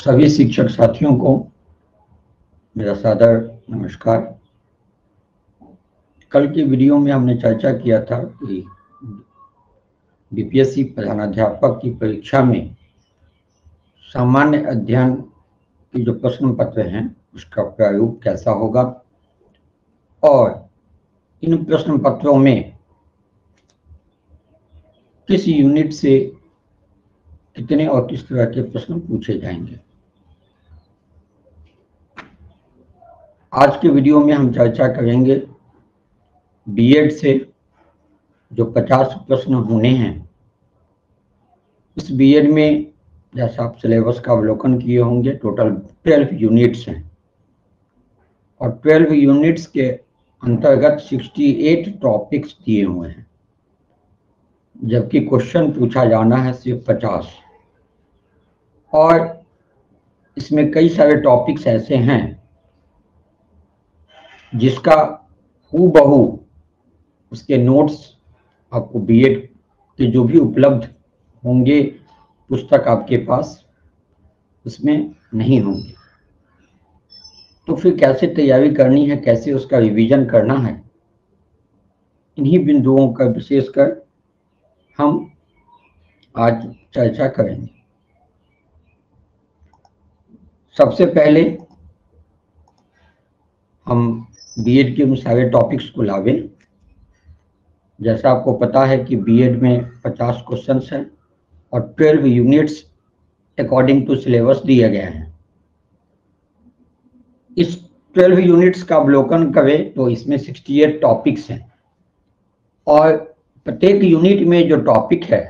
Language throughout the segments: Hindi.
सभी शिक्षक साथियों को मेरा सादर नमस्कार। कल की वीडियो में हमने चर्चा किया था कि बीपीएससी प्रधानाध्यापक की परीक्षा में सामान्य अध्ययन की जो प्रश्न पत्र हैं उसका प्रारूप कैसा होगा और इन प्रश्न पत्रों में किस यूनिट से कितने और किस तरह के प्रश्न पूछे जाएंगे। आज के वीडियो में हम चर्चा करेंगे बीएड से जो 50 प्रश्न होने हैं। इस बीएड में जैसा आप सिलेबस का अवलोकन किए होंगे टोटल 12 यूनिट्स हैं और 12 यूनिट्स के अंतर्गत 68 टॉपिक्स दिए हुए हैं, जबकि क्वेश्चन पूछा जाना है सिर्फ 50। और इसमें कई सारे टॉपिक्स ऐसे हैं जिसका हूबहू उसके नोट्स आपको बीएड के जो भी उपलब्ध होंगे पुस्तक आपके पास उसमें नहीं होंगे। तो फिर कैसे तैयारी करनी है, कैसे उसका रिवीजन करना है, इन्हीं बिंदुओं का विशेषकर हम आज चर्चा करेंगे। सबसे पहले हम बीएड के उन सारे टॉपिक्स को लावे। जैसा आपको पता है कि बीएड में 50 क्वेश्चंस हैं और 12 यूनिट्स अकॉर्डिंग टू सिलेबस दिए गए हैं। इस 12 यूनिट्स का अवलोकन करें तो इसमें 68 टॉपिक्स हैं और प्रत्येक यूनिट में जो टॉपिक है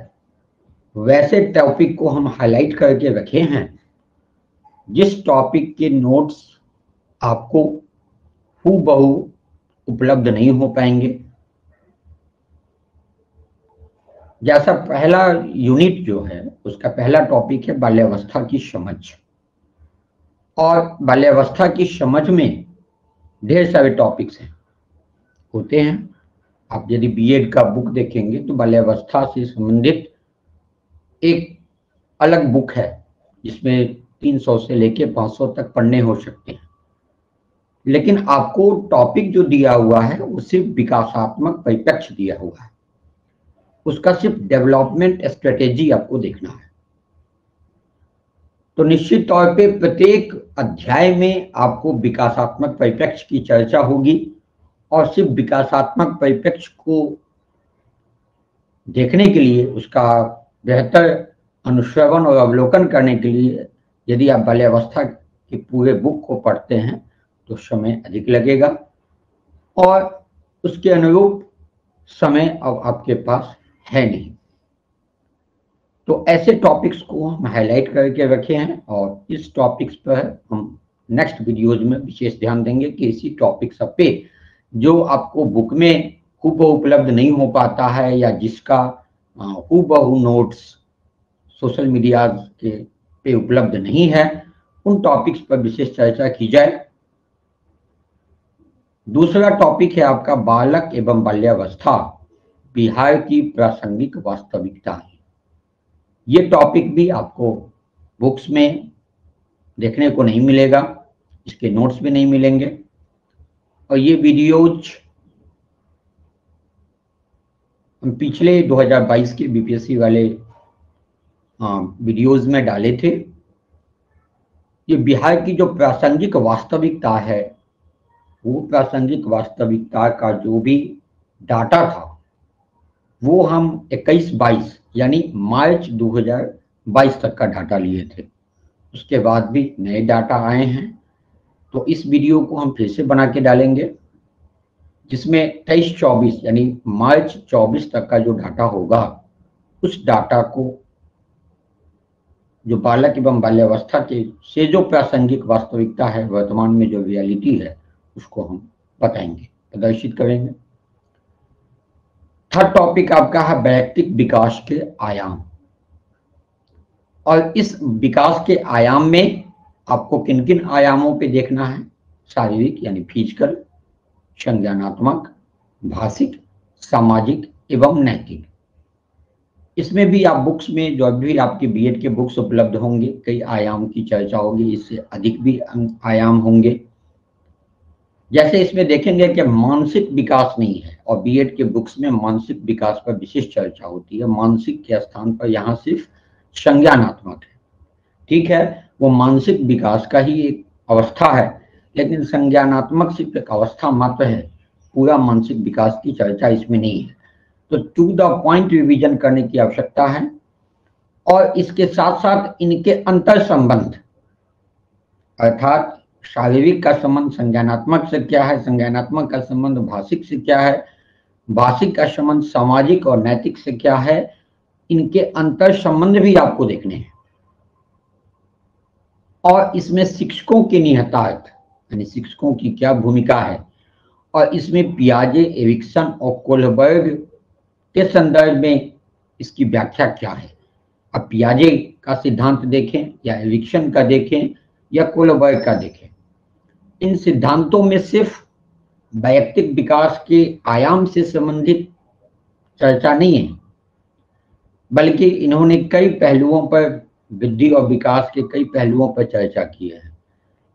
वैसे टॉपिक को हम हाईलाइट करके रखे हैं जिस टॉपिक के नोट्स आपको हूबहू उपलब्ध नहीं हो पाएंगे। जैसा पहला यूनिट जो है उसका पहला टॉपिक है बाल्यावस्था की समझ, और बाल्यावस्था की समझ में ढेर सारे टॉपिक्स होते हैं। आप यदि बीएड का बुक देखेंगे तो बाल्यावस्था से संबंधित एक अलग बुक है जिसमें 300 से लेके 500 तक पढ़ने हो सकते हैं, लेकिन आपको टॉपिक जो दिया हुआ है वो सिर्फ विकासात्मक परिप्रेक्ष्य दिया हुआ है, उसका सिर्फ डेवलपमेंट स्ट्रेटेजी आपको देखना है। तो निश्चित तौर पे प्रत्येक अध्याय में आपको विकासात्मक परिप्रेक्ष्य की चर्चा होगी और सिर्फ विकासात्मक परिप्रेक्ष्य को देखने के लिए, उसका बेहतर अनुश्रवण और अवलोकन करने के लिए यदि आप बाल्यावस्था के पूरे बुक को पढ़ते हैं तो समय अधिक लगेगा और उसके अनुरूप समय अब आपके पास है नहीं। तो ऐसे टॉपिक्स को हम हाईलाइट करके रखे हैं और इस टॉपिक्स पर हम नेक्स्ट वीडियोज में विशेष ध्यान देंगे कि इसी टॉपिक सब पे जो आपको बुक में हूबहू उपलब्ध नहीं हो पाता है या जिसका हूबहू नोट्स सोशल मीडिया के पे उपलब्ध नहीं है, उन टॉपिक्स पर विशेष चर्चा की जाए। दूसरा टॉपिक है आपका बालक एवं बाल्यावस्था, बिहार की प्रासंगिक वास्तविकता। ये टॉपिक भी आपको बुक्स में देखने को नहीं मिलेगा, इसके नोट्स भी नहीं मिलेंगे और ये वीडियोज हम पिछले 2022 के बीपीएससी वाले वीडियोज में डाले थे। ये बिहार की जो प्रासंगिक वास्तविकता है वो प्रासंगिक वास्तविकता का जो भी डाटा था वो हम 21-22 यानी मार्च 2022 तक का डाटा लिए थे। उसके बाद भी नए डाटा आए हैं तो इस वीडियो को हम फिर से बना के डालेंगे जिसमें 23-24 यानी मार्च 24 तक का जो डाटा होगा उस डाटा को जो बालक एवं बाल्यावस्था के से जो प्रासंगिक वास्तविकता है, वर्तमान में जो रियलिटी है, उसको हम बताएंगे, प्रदर्शित करेंगे। थर्ड टॉपिक आपका है वैयक्तिक विकास के आयाम, और इस विकास के आयाम में आपको किन किन आयामों पे देखना है, शारीरिक यानी फिजिकल, संज्ञानात्मक, भाषिक, सामाजिक एवं नैतिक। इसमें भी आप बुक्स में जो भी आपके बीएड के बुक्स उपलब्ध होंगे, कई आयाम की चर्चा होगी, इससे अधिक भी आयाम होंगे। जैसे इसमें देखेंगे कि मानसिक विकास नहीं है, और बीएड के बुक्स में मानसिक विकास पर विशेष चर्चा होती है। मानसिक के स्थान पर यहाँ सिर्फ संज्ञानात्मक है। ठीक है, वो मानसिक विकास का ही एक अवस्था है, लेकिन संज्ञानात्मक सिर्फ एक अवस्था मात्र है, पूरा मानसिक विकास की चर्चा इसमें नहीं है। तो टू द पॉइंट रिवीजन करने की आवश्यकता है, और इसके साथ साथ इनके अंतर संबंध, अर्थात शारीरिक का संबंध संज्ञानात्मक से क्या है, संज्ञानात्मक का संबंध भाषिक से क्या है, भाषिक का संबंध सामाजिक और नैतिक से क्या है, इनके अंतर संबंध भी आपको देखने हैं। और इसमें शिक्षकों के निहितार्थ, यानी शिक्षकों की क्या भूमिका है, और इसमें पियाजे, एरिक्सन और कोलबर्ग के संदर्भ में इसकी व्याख्या क्या है। अब पियाजे का सिद्धांत देखें या एरिक्सन का देखें या कोलबर्ग का देखें, इन सिद्धांतों में सिर्फ वैयक्तिक विकास के आयाम से संबंधित चर्चा नहीं है, बल्कि इन्होंने कई पहलुओं पर, वृद्धि और विकास के कई पहलुओं पर चर्चा की है।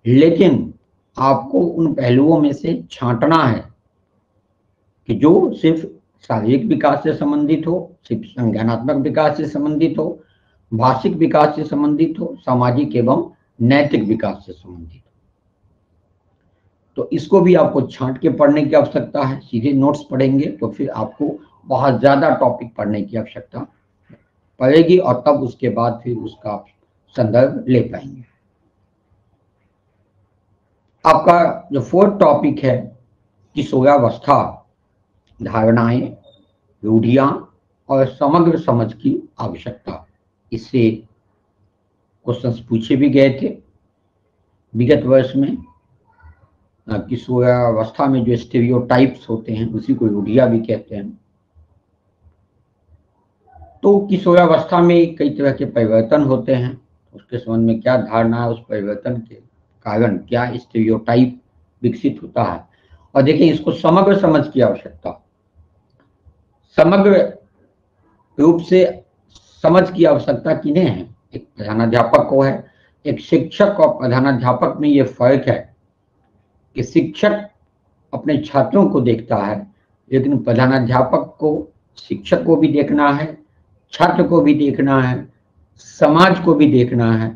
लेकिन आपको उन पहलुओं में से छांटना है कि जो सिर्फ शारीरिक विकास से संबंधित हो, सिर्फ संज्ञानात्मक विकास से संबंधित हो, भाषिक विकास से संबंधित हो, सामाजिक एवं नैतिक विकास से संबंधित हो। तो इसको भी आपको छांट के पढ़ने की आवश्यकता है। सीधे नोट्स पढ़ेंगे तो फिर आपको बहुत ज्यादा टॉपिक पढ़ने की आवश्यकता पड़ेगी, और तब उसके बाद फिर उसका संदर्भ ले पाएंगे। आपका जो फोर्थ टॉपिक है, किशोरावस्था, धारणाएं, रूढ़ियां और समग्र समझ की आवश्यकता। इससे क्वेश्चंस पूछे भी गए थे विगत वर्ष में। किशोरावस्था में जो स्टीरियोटाइप्स होते हैं उसी को रूढ़ियां भी कहते हैं। तो किशोरावस्था में कई तरह के परिवर्तन होते हैं, उसके संबंध में क्या धारणा है, उस परिवर्तन के कारण क्या स्टीरियोटाइप विकसित होता है। और देखिए, इसको समग्र समझ की आवश्यकता, समग्र रूप से समझ की आवश्यकता किन्हें है, एक प्रधानाध्यापक को है। एक शिक्षक और प्रधानाध्यापक में ये फर्क है कि शिक्षक अपने छात्रों को देखता है, लेकिन प्रधानाध्यापक को शिक्षक को भी देखना है, छात्र को भी देखना है, समाज को भी देखना है,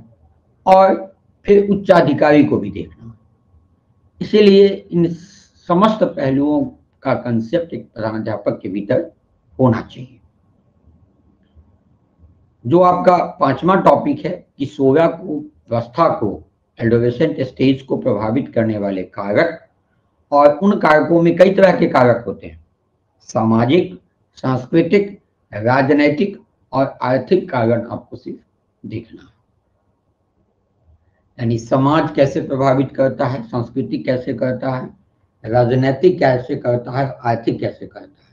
और फिर उच्चाधिकारी को भी देखना है। इसीलिए इन समस्त पहलुओं का कंसेप्ट एक प्रधानाध्यापक के भीतर होना चाहिए। जो आपका पांचवा टॉपिक है, किशोरावस्था को, एडोलेसेंट स्टेज को प्रभावित करने वाले कारक, और उन कारकों में कई तरह के कारक होते हैं, सामाजिक, सांस्कृतिक, राजनैतिक और आर्थिक कारण आपको सिर्फ देखना है। यानी समाज कैसे प्रभावित करता है, संस्कृति कैसे करता है, राजनैतिक कैसे करता है, आर्थिक कैसे करता है।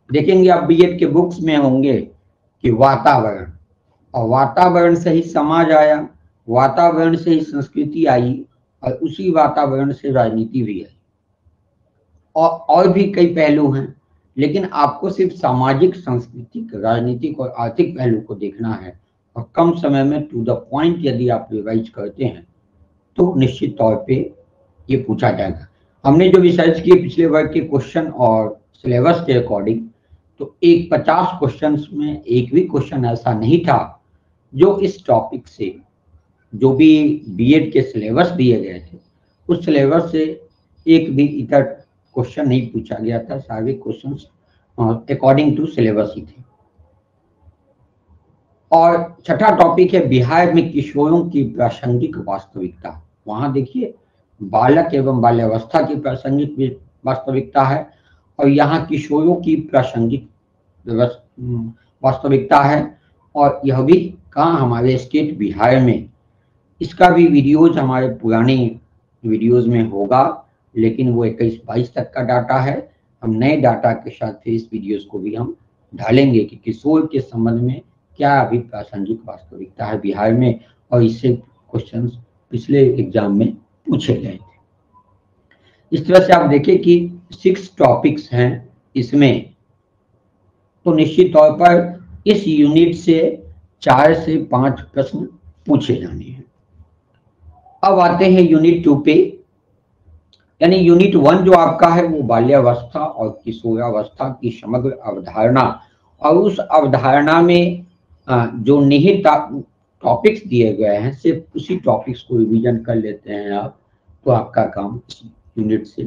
देखेंगे आप बीएड के बुक्स में होंगे कि वातावरण, और वातावरण से ही समाज आया, वातावरण से ही संस्कृति आई, और उसी वातावरण से राजनीति भी आई, और भी कई पहलू हैं। लेकिन आपको सिर्फ सामाजिक, सांस्कृतिक, राजनीतिक और आर्थिक पहलू को देखना है, और कम समय में टू द पॉइंट यदि आप रिवाइज करते हैं तो निश्चित तौर पे ये पूछा जाएगा। हमने जो रिसर्च किए पिछले वर्ग के क्वेश्चन और सिलेबस के अकॉर्डिंग, तो एक 50 क्वेश्चंस में एक भी क्वेश्चन ऐसा नहीं था जो इस टॉपिक से, जो भी बीएड के सिलेबस दिए गए थे उस सिलेबस से एक भी इधर क्वेश्चन नहीं पूछा गया था। सारे क्वेश्चंस अकॉर्डिंग टू सिलेबस ही थे। और छठा टॉपिक है, बिहार में किशोरों की प्रासंगिक वास्तविकता। वहां देखिए, बालक एवं बाल्यावस्था की प्रासंगिक वास्तविकता है, और यहाँ किशोरों की प्रासंगिक वास्तविकता है। और यह भी कहाँ, हमारे स्टेट बिहार में। इसका भी वीडियोज हमारे पुराने वीडियोज में होगा, लेकिन वो 21-22 तक का डाटा है। हम नए डाटा के साथ फिर इस वीडियोज को भी हम ढालेंगे कि किशोर के संबंध में क्या अभी प्रासंगिक वास्तविकता है बिहार में, और इससे क्वेश्चंस पिछले एग्जाम में पूछे गए थे। इस तरह से आप देखें कि 6 टॉपिक्स हैं इसमें। तो निश्चित तौर पर इस यूनिट से 4 से 5 प्रश्न पूछे जाने हैं। अब आते हैं यूनिट 2 पे, यानी यूनिट 1 जो आपका है वो बाल्यावस्था और किशोरावस्था की समग्र अवधारणा, और उस अवधारणा में जो निहित टॉपिक्स दिए गए हैं सिर्फ उसी टॉपिक्स को रिवीजन कर लेते हैं आप, तो आपका काम इस यूनिट से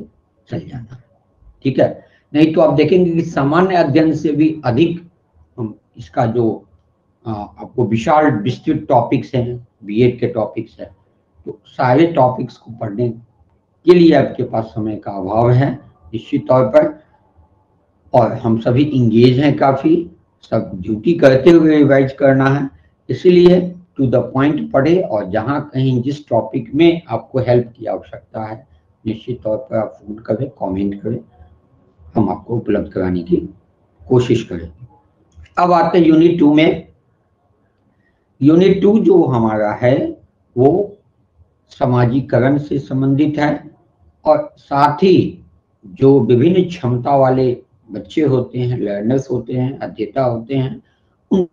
चल जाना है, ठीक है। नहीं तो आप देखेंगे कि सामान्य अध्ययन से भी अधिक इसका जो आपको विशाल विस्तृत टॉपिक्स हैं, बीएड के टॉपिक्स हैं, तो सारे टॉपिक्स को पढ़ने के लिए आपके पास समय का अभाव है निश्चित तौर पर, और हम सभी इंगेज हैं काफी, सब ड्यूटी करते हुए रिवाइज करना है, इसलिए टू द पॉइंट पढ़े, और जहां कहीं जिस टॉपिक में आपको हेल्प की आवश्यकता है निश्चित तौर पर आप फोन करें, कमेंट करें, हम आपको उपलब्ध कराने की कोशिश करेंगे। अब आते हैं यूनिट 2 में। यूनिट 2 जो हमारा है वो समाजीकरण से संबंधित है, और साथ ही जो विभिन्न क्षमता वाले बच्चे होते हैं, लर्नर्स होते हैं, अध्येता होते हैं, उन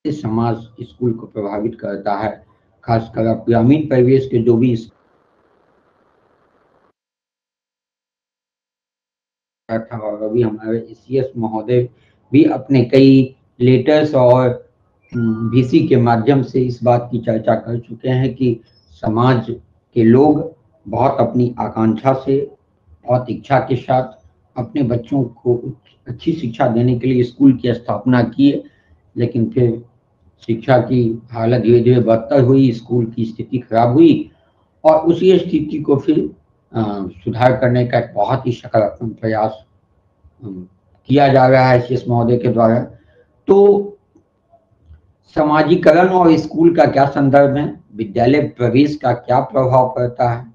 समाज स्कूल को प्रभावित करता है, खासकर आप ग्रामीण परिवेश के जो भी था, और अभी हमारे सीएस महोदय भी अपने कई लेटर्स और वीसी के माध्यम से इस बात की चर्चा कर चुके हैं कि समाज के लोग बहुत अपनी आकांक्षा से, बहुत इच्छा के साथ अपने बच्चों को अच्छी शिक्षा देने के लिए स्कूल की स्थापना किए, लेकिन फिर शिक्षा की हालत धीरे धीरे बदतर हुई, स्कूल की स्थिति खराब हुई, और उसी स्थिति को फिर सुधार करने का एक बहुत ही सकारात्मक प्रयास किया जा रहा है सीएस महोदय के द्वारा। तो समाजीकरण और स्कूल का क्या संदर्भ है, विद्यालय प्रवेश का क्या प्रभाव पड़ता है,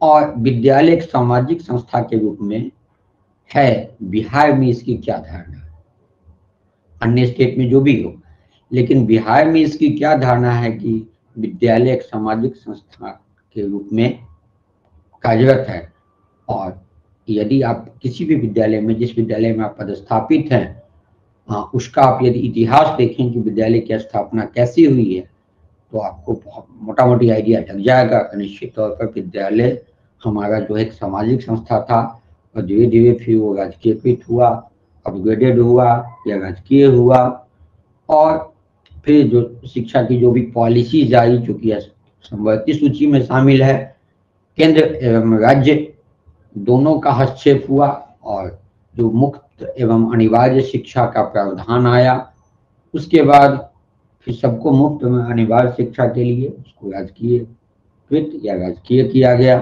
और विद्यालय एक सामाजिक संस्था के रूप में है बिहार में इसकी क्या धारणा है, अन्य स्टेट में जो भी हो, लेकिन बिहार में इसकी क्या धारणा है कि विद्यालय एक सामाजिक संस्था के रूप में कार्यरत है। और यदि आप किसी भी विद्यालय में, जिस विद्यालय में आप पदस्थापित हैं, उसका आप यदि इतिहास देखें कि विद्यालय की स्थापना कैसे हुई है, तो आपको बहुत मोटा मोटी आइडिया लग जाएगा। निश्चित तौर पर विद्यालय हमारा जो एक सामाजिक संस्था था, और धीरे धीरे फिर वो राजकीयकृत हुआ, अपग्रेडेड हुआ या राजकीय हुआ, और फिर जो शिक्षा की जो भी पॉलिसीज आई, जो कि समवर्ती सूची में शामिल है, केंद्र एवं राज्य दोनों का हस्तक्षेप हुआ, और जो मुक्त एवं अनिवार्य शिक्षा का प्रावधान आया, उसके बाद फिर सबको मुफ्त में अनिवार्य शिक्षा के लिए उसको राजकीयकृत या राजकीय किया गया,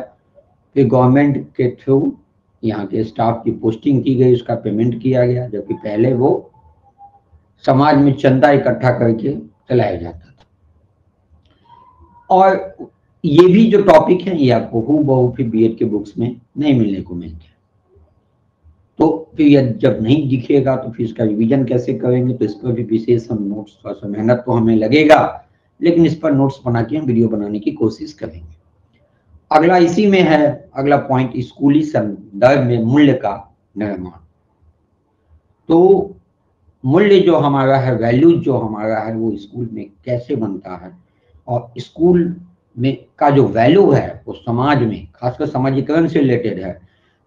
फिर गवर्नमेंट के थ्रू यहाँ के स्टाफ की पोस्टिंग की गई, उसका पेमेंट किया गया, जबकि पहले वो समाज में चंदा इकट्ठा करके चलाया जाता था। और ये भी जो टॉपिक है ये आपको हूबहू फिर बीएड के बुक्स में नहीं मिलने को मिलते, तो फिर यह जब नहीं दिखेगा तो फिर इसका रिवीजन कैसे करेंगे, तो इस पर भी विशेष हम नोट्स, थोड़ा सा मेहनत तो हमें लगेगा, लेकिन इस पर नोट्स बना के हम वीडियो बनाने की कोशिश करेंगे। अगला इसी में है, अगला पॉइंट स्कूली संदर्भ में मूल्य का निर्माण। तो मूल्य जो हमारा है, वैल्यूज जो हमारा है, वो स्कूल में कैसे बनता है, और स्कूल में का जो वैल्यू है वो समाज में, खासकर समाजीकरण से रिलेटेड है,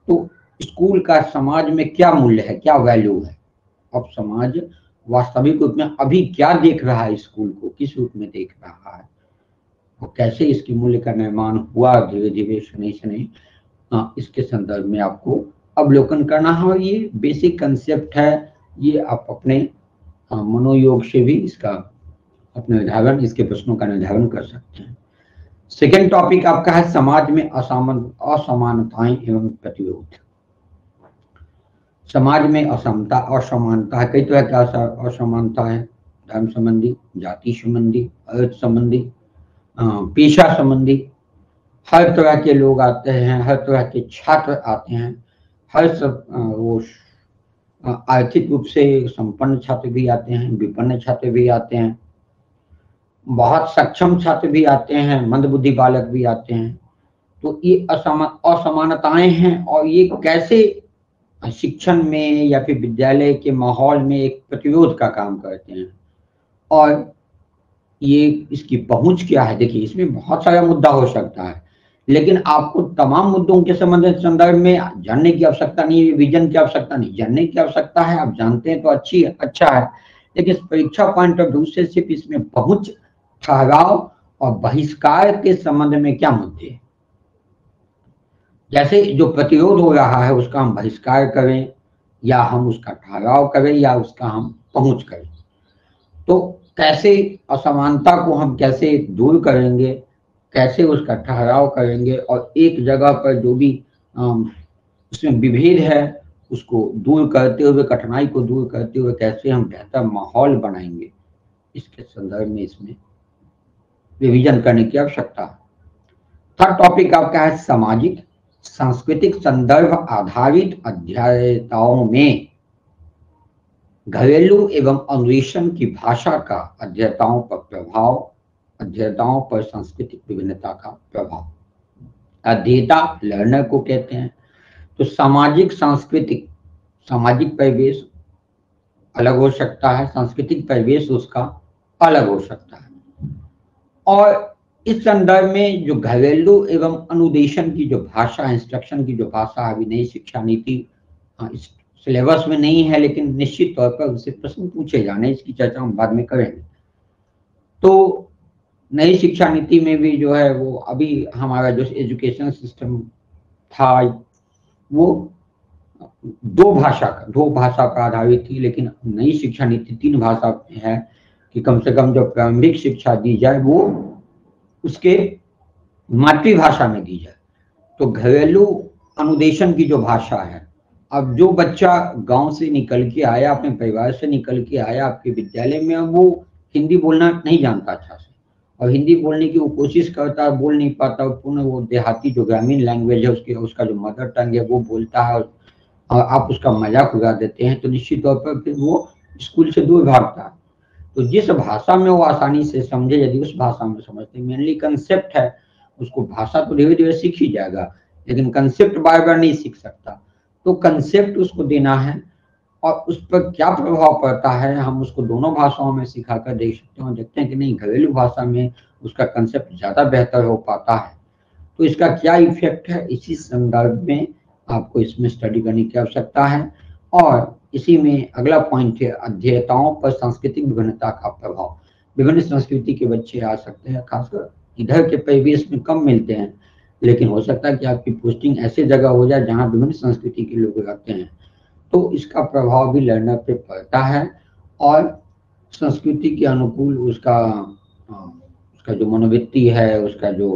तो स्कूल का समाज में क्या मूल्य है, क्या वैल्यू है, अब समाज वास्तविक रूप में अभी क्या देख रहा है, स्कूल को किस रूप में देख रहा है, और कैसे इसकी मूल्य का निर्माण हुआ धीरे धीरे शनि शनि, इसके संदर्भ में आपको अवलोकन करना है। और ये बेसिक कंसेप्ट है, ये आप अपने मनोयोग से भी इसका अपने निर्धारण, इसके प्रश्नों का निर्धारण कर सकते हैं। सेकेंड टॉपिक आपका है समाज में असमानताएं एवं प्रतिरोध। समाज में असमता, असमानता है, कई तरह की असमानता है, धर्म संबंधी, जाति संबंधी, अर्थ संबंधी, पेशा संबंधी, हर तरह के लोग आते हैं, हर तरह के छात्र आते हैं, हर सब वो आर्थिक रूप से संपन्न छात्र भी आते हैं, विपन्न छात्र भी आते हैं, बहुत सक्षम छात्र भी आते हैं, मंदबुद्धि बालक भी आते हैं, तो ये असमानताएं हैं और ये कैसे शिक्षण में या फिर विद्यालय के माहौल में एक प्रतिरोध का काम करते हैं और ये इसकी पहुंच क्या है। देखिए, इसमें बहुत सारा मुद्दा हो सकता है, लेकिन आपको तमाम मुद्दों के संदर्भ में जानने की आवश्यकता नहीं है, विजन की आवश्यकता नहीं, जानने की आवश्यकता है। आप जानते हैं तो अच्छा है, लेकिन परीक्षा पॉइंट ऑफ व्यू से सिर्फ इसमें पहुंच, ठहराव और बहिष्कार के संबंध में क्या मुद्दे हैं। जैसे जो प्रतिरोध हो रहा है उसका हम बहिष्कार करें या हम उसका ठहराव करें या उसका हम पहुंच करें, तो कैसे असमानता को हम कैसे दूर करेंगे, कैसे उसका ठहराव करेंगे और एक जगह पर जो भी उसमें विभेद है उसको दूर करते हुए, कठिनाई को दूर करते हुए कैसे हम बेहतर माहौल बनाएंगे, इसके संदर्भ में इसमें रिवीजन करने की आवश्यकता है। थर्ड टॉपिक आपका है सामाजिक सांस्कृतिक संदर्भ आधारित अध्ययताओं में घरेलू एवं अन्वेषण की भाषा का अध्ययताओं पर प्रभाव, अध्ययताओं पर सांस्कृतिक विभिन्नता का प्रभाव। अध्येता लर्नर को कहते हैं। तो सामाजिक सांस्कृतिक, सामाजिक परिवेश अलग हो सकता है, सांस्कृतिक परिवेश उसका अलग हो सकता है, और इस संदर्भ में जो घरेलू एवं अनुदेशन की जो भाषा, इंस्ट्रक्शन की जो भाषा अभी नई शिक्षा नीति इस सिलेबस में नहीं है, लेकिन निश्चित तौर पर उससे प्रश्न पूछे जाने, इसकी चर्चा हम बाद में करेंगे। तो नई शिक्षा नीति में भी जो है वो अभी हमारा जो एजुकेशन सिस्टम था वो दो भाषा पर आधारित थी, लेकिन नई शिक्षा नीति 3 भाषा में है कि कम से कम जो प्रारंभिक शिक्षा दी जाए वो उसके मातृभाषा में दी जाए। तो घरेलू अनुदेशन की जो भाषा है, अब जो बच्चा गांव से निकल के आया, अपने परिवार से निकल के आया आपके विद्यालय में, अब वो हिंदी बोलना नहीं जानता अच्छा से, और हिंदी बोलने की वो कोशिश करता है, बोल नहीं पाता, पूर्ण वो देहाती जो ग्रामीण लैंग्वेज है उसका जो मदर टंग है वो बोलता है और आप उसका मजाक उड़ा देते हैं, तो निश्चित तौर पर फिर वो स्कूल से दूर भागता है। तो जिस भाषा में वो आसानी से समझे, यदि उस भाषा में समझते, मेनली कंसेप्ट है, उसको भाषा तो धीरे धीरे सीख ही जाएगा, लेकिन कंसेप्ट बार बार नहीं सीख सकता। तो कंसेप्ट उसको देना है और उस पर क्या प्रभाव पड़ता है हम उसको दोनों भाषाओं में सिखाकर देख सकते हैं, देखते हैं कि नहीं घरेलू भाषा में उसका कंसेप्ट ज्यादा बेहतर हो पाता है, तो इसका क्या इफेक्ट है, इसी संदर्भ में आपको इसमें स्टडी करने की आवश्यकता है। और इसी में अगला पॉइंट है अध्येताओं पर सांस्कृतिक विभिन्नता का प्रभाव। विभिन्न संस्कृति के बच्चे आ सकते हैं, खासकर इधर के परिवेश में कम मिलते हैं, लेकिन हो सकता है कि आपकी पोस्टिंग ऐसे जगह हो जाए जहाँ विभिन्न संस्कृति के लोग रहते हैं, तो इसका प्रभाव भी लर्नर पे पड़ता है और संस्कृति के अनुकूल उसका जो मनोवृत्ति है, उसका जो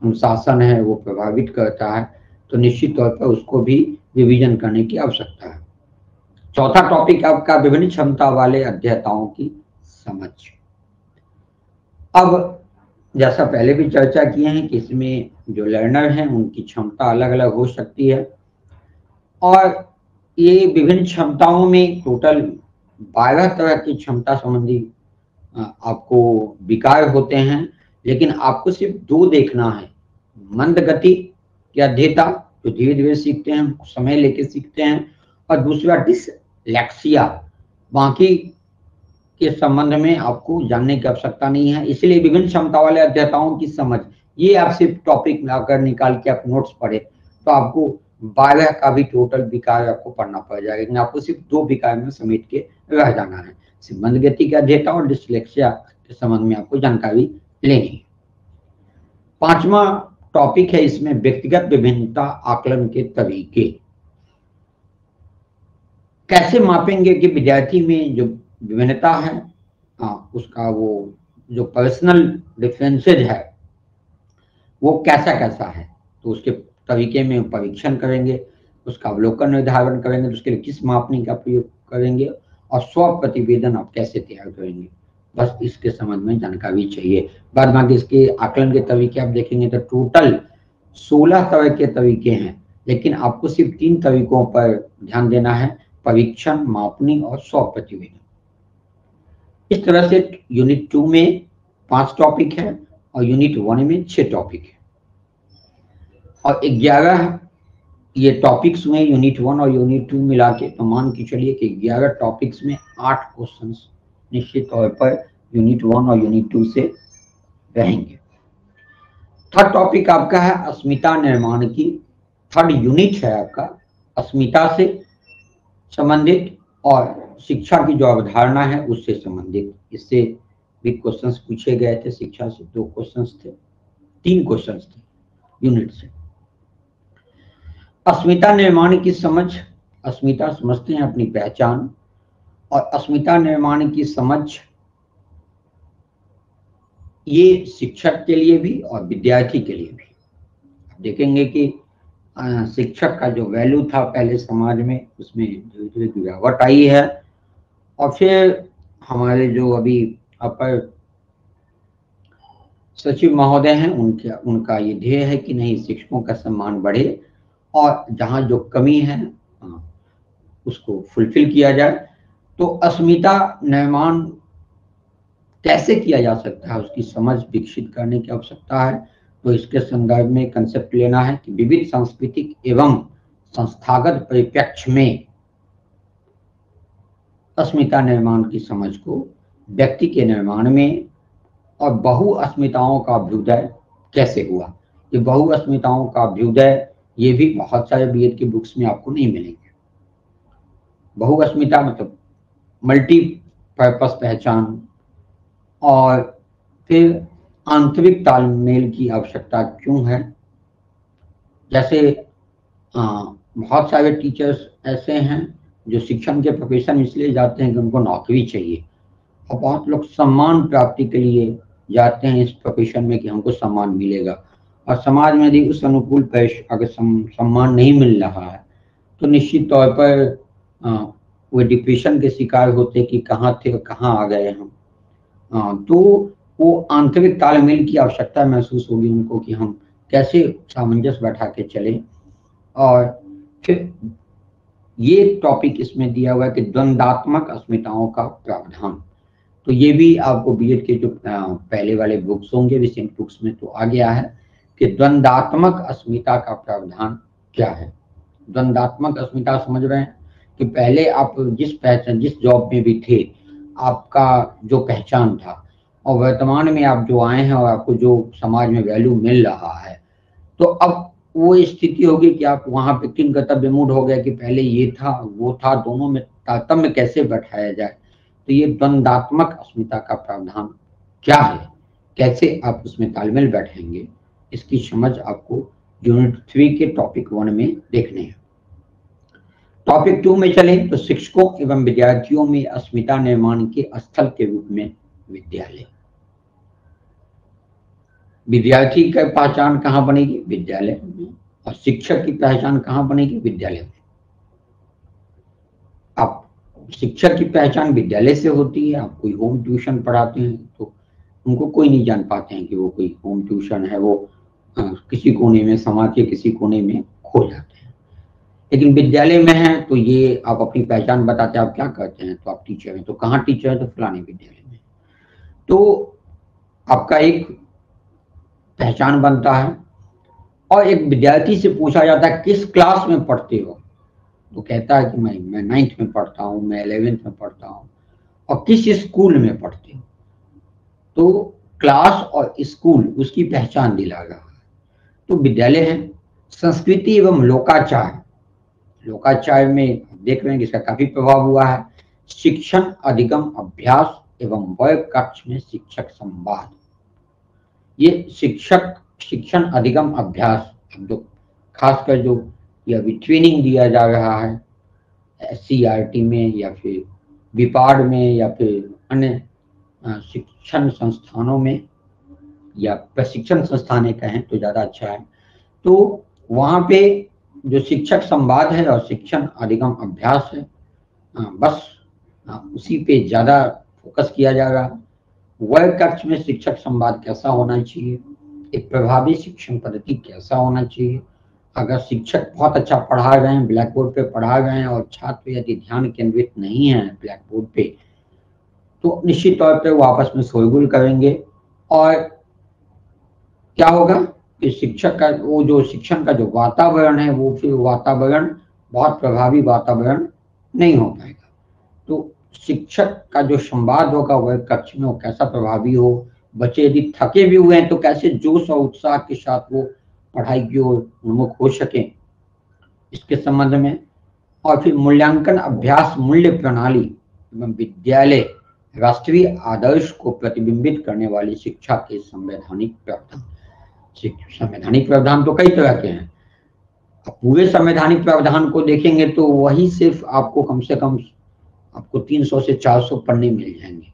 अनुशासन है वो प्रभावित करता है। तो निश्चित तौर पर उसको भी रिवीजन करने की आवश्यकता है। चौथा टॉपिक आपका विभिन्न क्षमता वाले अध्येताओं की समझ। अब जैसा पहले भी चर्चा किए हैं कि इसमें जो लर्नर हैं उनकी क्षमता अलग अलग हो सकती है, और ये विभिन्न क्षमताओं में टोटल 12 तरह की क्षमता संबंधी आपको विकार होते हैं, लेकिन आपको सिर्फ 2 देखना है। मंद गति के अध्येता जो धीरे धीरे सीखते हैं, समय लेके सीखते हैं, और दूसरा डिसलेक्सिया, बाकी के संबंध में आपको जानने की आवश्यकता नहीं है। इसलिए विभिन्न क्षमता वाले अध्येताओं की समझ, ये आप सिर्फ टॉपिक अगर निकाल के आप नोट्स पढ़े तो आपको 12 का भी टोटल विकार आपको पढ़ना पड़ जाएगा, लेकिन आपको सिर्फ 2 विकार में समेट के रह जाना है। सिर्फ मंद गति के अध्येता और डिसलेक्सिया के संबंध में आपको जानकारी लेनी है। 5वां टॉपिक है इसमें व्यक्तिगत विभिन्नता आकलन के तरीके। कैसे मापेंगे कि विद्यार्थी में जो विभिन्नता है उसका वो जो पर्सनल डिफरेंसेज है वो कैसा कैसा है, तो उसके तरीके में परीक्षण करेंगे, उसका अवलोकन निर्धारण करेंगे, तो उसके लिए किस मापनी का प्रयोग करेंगे और स्व प्रतिवेदन आप कैसे तैयार करेंगे, बस इसके संबंध में जानकारी चाहिए। बाद बाकी इसके आकलन के तरीके आप देखेंगे तो टोटल 16 तरह के तरीके हैं, लेकिन आपको सिर्फ 3 तरीकों पर ध्यान देना है, परीक्षण, मापनी और स्व प्रतिवेदन। इस तरह से यूनिट 2 में 5 टॉपिक है और यूनिट 1 में 6 टॉपिक है। और 11 ये टॉपिक्स में यूनिट 1 और यूनिट 2 मिला के, तो मान के चलिए कि 11 टॉपिक्स में 8 क्वेश्चंस निश्चित तौर पर यूनिट 1 और यूनिट 2 से रहेंगे। थर्ड टॉपिक आपका है अस्मिता निर्माण की, थर्ड यूनिट है आपका अस्मिता से संबंधित और शिक्षा की जो अवधारणा है उससे संबंधित। इससे भी क्वेश्चंस पूछे गए थे, शिक्षा से 2 क्वेश्चंस थे, 3 क्वेश्चंस थे यूनिट से। अस्मिता निर्माण की समझ, अस्मिता समझते हैं अपनी पहचान, और अस्मिता निर्माण की समझ ये शिक्षक के लिए भी और विद्यार्थी के लिए भी। आप देखेंगे कि शिक्षक का जो वैल्यू था पहले समाज में, उसमें धीरे धीरे गिरावट आई है। और फिर हमारे जो अभी अपर सचिव महोदय हैं, उनका ये ध्येय है कि नहीं, शिक्षकों का सम्मान बढ़े और जहाँ जो कमी है उसको फुलफिल किया जाए। तो अस्मिता निर्माण कैसे किया जा सकता है, उसकी समझ विकसित करने की आवश्यकता है। तो इसके संदर्भ में कंसेप्ट लेना है कि विविध सांस्कृतिक एवं संस्थागत परिप्रेक्ष्य में अस्मिता निर्माण की समझ को व्यक्ति के निर्माण में और बहुअस्मिताओं का अभ्युदय कैसे हुआ। ये बहुअस्मिताओं का अभ्युदय ये भी बहुत सारे बीएड की बुक्स में आपको नहीं मिलेंगे। बहुअस्मिता मतलब मल्टी पर्पस पहचान, और फिर आंतरिक तालमेल की आवश्यकता क्यों है। जैसे बहुत सारे टीचर्स ऐसे हैं जो शिक्षण के प्रोफेशन इसलिए जाते हैं कि उनको नौकरी चाहिए, और बहुत लोग सम्मान प्राप्ति के लिए जाते हैं इस प्रोफेशन में कि हमको सम्मान मिलेगा। और समाज में यदि उस अनुकूल अगर सम्मान नहीं मिल रहा है तो निश्चित तौर पर वो डिप्रेशन के शिकार होते कि कहाँ थे और कहाँ आ गए हम। तो वो आंतरिक तालमेल की आवश्यकता महसूस होगी उनको कि हम कैसे सामंजस्य बैठा के चलें। और फिर ये टॉपिक इसमें दिया हुआ है कि द्वंद्वात्मक अस्मिताओं का प्रावधान। तो ये भी आपको बीएड के जो पहले वाले बुक्स होंगे, रिसेंट बुक्स में तो आ गया है कि द्वंद्वात्मक अस्मिता का प्रावधान क्या है। द्वंद्वात्मक अस्मिता समझ रहे हैं कि पहले आप जिस जॉब में भी थे, आपका जो पहचान था, और वर्तमान में आप जो आए हैं और आपको जो समाज में वैल्यू मिल रहा है, तो अब वो स्थिति होगी कि आप वहां पे किन कर्तव्य मूड हो गया कि पहले ये था वो था, दोनों में तारतम्य कैसे बैठाया जाए। तो ये द्वंद्वात्मक अस्मिता का प्रावधान क्या है, कैसे आप उसमें तालमेल बैठेंगे, इसकी समझ आपको यूनिट 3 के टॉपिक 1 में देखने हैं। टॉपिक 2 में चले तो शिक्षकों एवं विद्यार्थियों में अस्मिता निर्माण के स्थल के रूप में विद्यालय। विद्यार्थी की पहचान कहाँ बनेगी? विद्यालय में। और शिक्षक की पहचान कहाँ बनेगी? विद्यालय में। अब शिक्षक की पहचान विद्यालय से होती है। आप कोई होम ट्यूशन पढ़ाते हैं तो उनको कोई नहीं जान पाते हैं कि वो कोई होम ट्यूशन है, वो किसी कोने में, समाज के किसी कोने में खो जाते हैं। लेकिन विद्यालय में है तो ये आप अपनी पहचान बताते हैं, आप क्या करते हैं, तो आप टीचर हैं। तो कहाँ टीचर है? तो फलाने विद्यालय में। तो आपका एक पहचान बनता है। और एक विद्यार्थी से पूछा जाता है किस क्लास में पढ़ते हो, तो कहता है कि मैं 9th में पढ़ता हूँ, मैं 11th में पढ़ता हूँ। और किस स्कूल में पढ़ते हो, तो क्लास और स्कूल उसकी पहचान दिला रहा है। तो विद्यालय है। संस्कृति एवं लोकाचार, लोकाचार में देख रहे हैं कि इसका काफी प्रभाव हुआ है। शिक्षण अधिगम अभ्यास एवं वर्ग कक्ष में शिक्षक संवाद। ये शिक्षण अधिगम अभ्यास जो खासकर जो ये अभी ट्रेनिंग दिया जा रहा है SCRT में या फिर विपाड में या फिर अन्य शिक्षण संस्थानों में, या प्रशिक्षण संस्थानें कहें तो ज्यादा अच्छा है, तो वहाँ पे जो शिक्षक संवाद है और शिक्षण अधिगम अभ्यास है, बस उसी पे ज्यादा फोकस किया जाएगा। वर्ग कक्ष में शिक्षक संवाद कैसा होना चाहिए, एक प्रभावी शिक्षण पद्धति कैसा होना चाहिए। अगर शिक्षक बहुत अच्छा पढ़ा रहे हैं, ब्लैक बोर्ड पे पढ़ा रहे हैं, और छात्र यदि ध्यान केंद्रित नहीं है ब्लैक बोर्ड पे, तो निश्चित तौर पे वो आपस में शोरगुल करेंगे और क्या होगा, कि शिक्षक का वो जो शिक्षण का जो वातावरण है वो फिर वातावरण बहुत प्रभावी वातावरण नहीं हो पाएगा। तो शिक्षक का जो संवाद होगा वह कक्ष में वो कैसा प्रभावी हो, बच्चे यदि थके भी हुए हैं तो कैसे जोश और उत्साह के साथ वो पढ़ाई की ओर उन्मुख हो सके, इसके संबंध में। और फिर मूल्यांकन अभ्यास मूल्य प्रणाली एवं विद्यालय राष्ट्रीय आदर्श को प्रतिबिंबित करने वाली शिक्षा के संवैधानिक प्रावधान। संवैधानिक प्रावधान तो कई तरह के हैं, अब पूरे संवैधानिक प्रावधान को देखेंगे तो वही सिर्फ आपको कम से कम आपको 300 से 400 पन्ने मिल जाएंगे,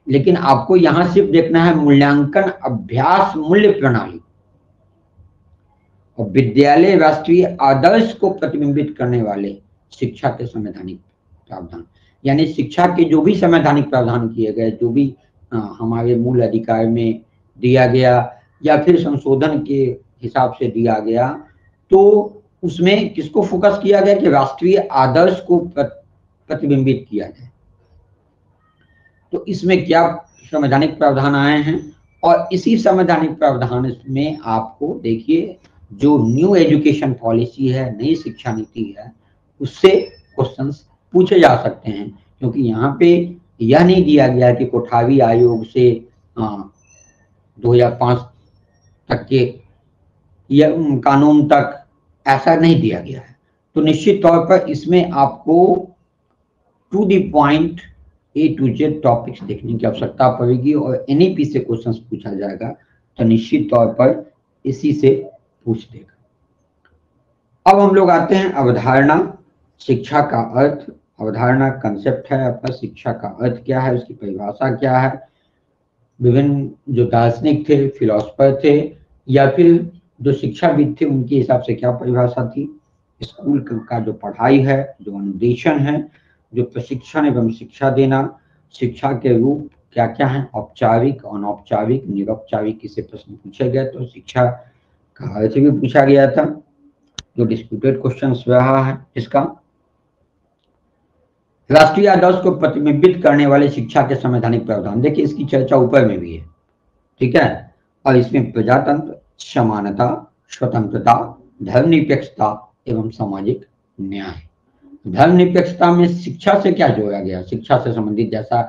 लेकिन आपको यहां सिर्फ देखना है मूल्यांकन अभ्यास मूल्य प्रणाली और विद्यालय राष्ट्रीय आदर्श को प्रतिबिंबित करने वाले शिक्षा के संवैधानिक प्रावधान। यानी शिक्षा के जो भी संवैधानिक प्रावधान किए गए, जो भी हमारे मूल अधिकार में दिया गया या फिर संशोधन के हिसाब से दिया गया, तो उसमें किसको फोकस किया गया कि राष्ट्रीय आदर्श को प्रतिबिंबित किया जाए। तो इसमें क्या संवैधानिक प्रावधान आए हैं, और इसी संवैधानिक प्रावधान में आपको देखिए जो न्यू एजुकेशन पॉलिसी है, नई शिक्षा नीति है, उससे क्वेश्चंस पूछे जा सकते हैं, क्योंकि यहाँ पे यह नहीं दिया गया कि कोठारी आयोग से 2005 तक के कानून तक, ऐसा नहीं दिया गया है। तो निश्चित तौर पर इसमें आपको to the point A to Z topics देखने की आवश्यकता पड़ेगी और NEP से क्वेश्चंस पूछा जाएगा तो निश्चित तौर पर इसी से पूछ देगा। अब हम लोग आते हैं अवधारणा, शिक्षा का अर्थ। अवधारणा कंसेप्ट है आपका, शिक्षा का अर्थ क्या है, उसकी परिभाषा क्या है। विभिन्न जो दार्शनिक थे, फिलोसफर थे या फिर जो शिक्षाविद थे, उनके हिसाब से क्या परिभाषा थी। स्कूल का जो पढ़ाई है, जो अनुदेशन है, जो प्रशिक्षण एवं शिक्षा देना, शिक्षा के रूप क्या क्या है, औपचारिक, अनौपचारिक, निरौपचारिक, इसे प्रश्न पूछे गए। तो शिक्षा का अर्थ भी पूछा गया था, जो डिस्प्यूटेड क्वेश्चन रहा है इसका। राष्ट्रीय आदर्श को प्रतिबिंबित करने वाले शिक्षा के संवैधानिक प्रावधान, देखिए इसकी चर्चा ऊपर में भी है, ठीक है। और इसमें प्रजातंत्र, समानता, स्वतंत्रता, धर्मनिरपेक्षता एवं सामाजिक न्याय। धर्मनिरपेक्षता में शिक्षा से क्या जोड़ा गया, शिक्षा से संबंधित जैसा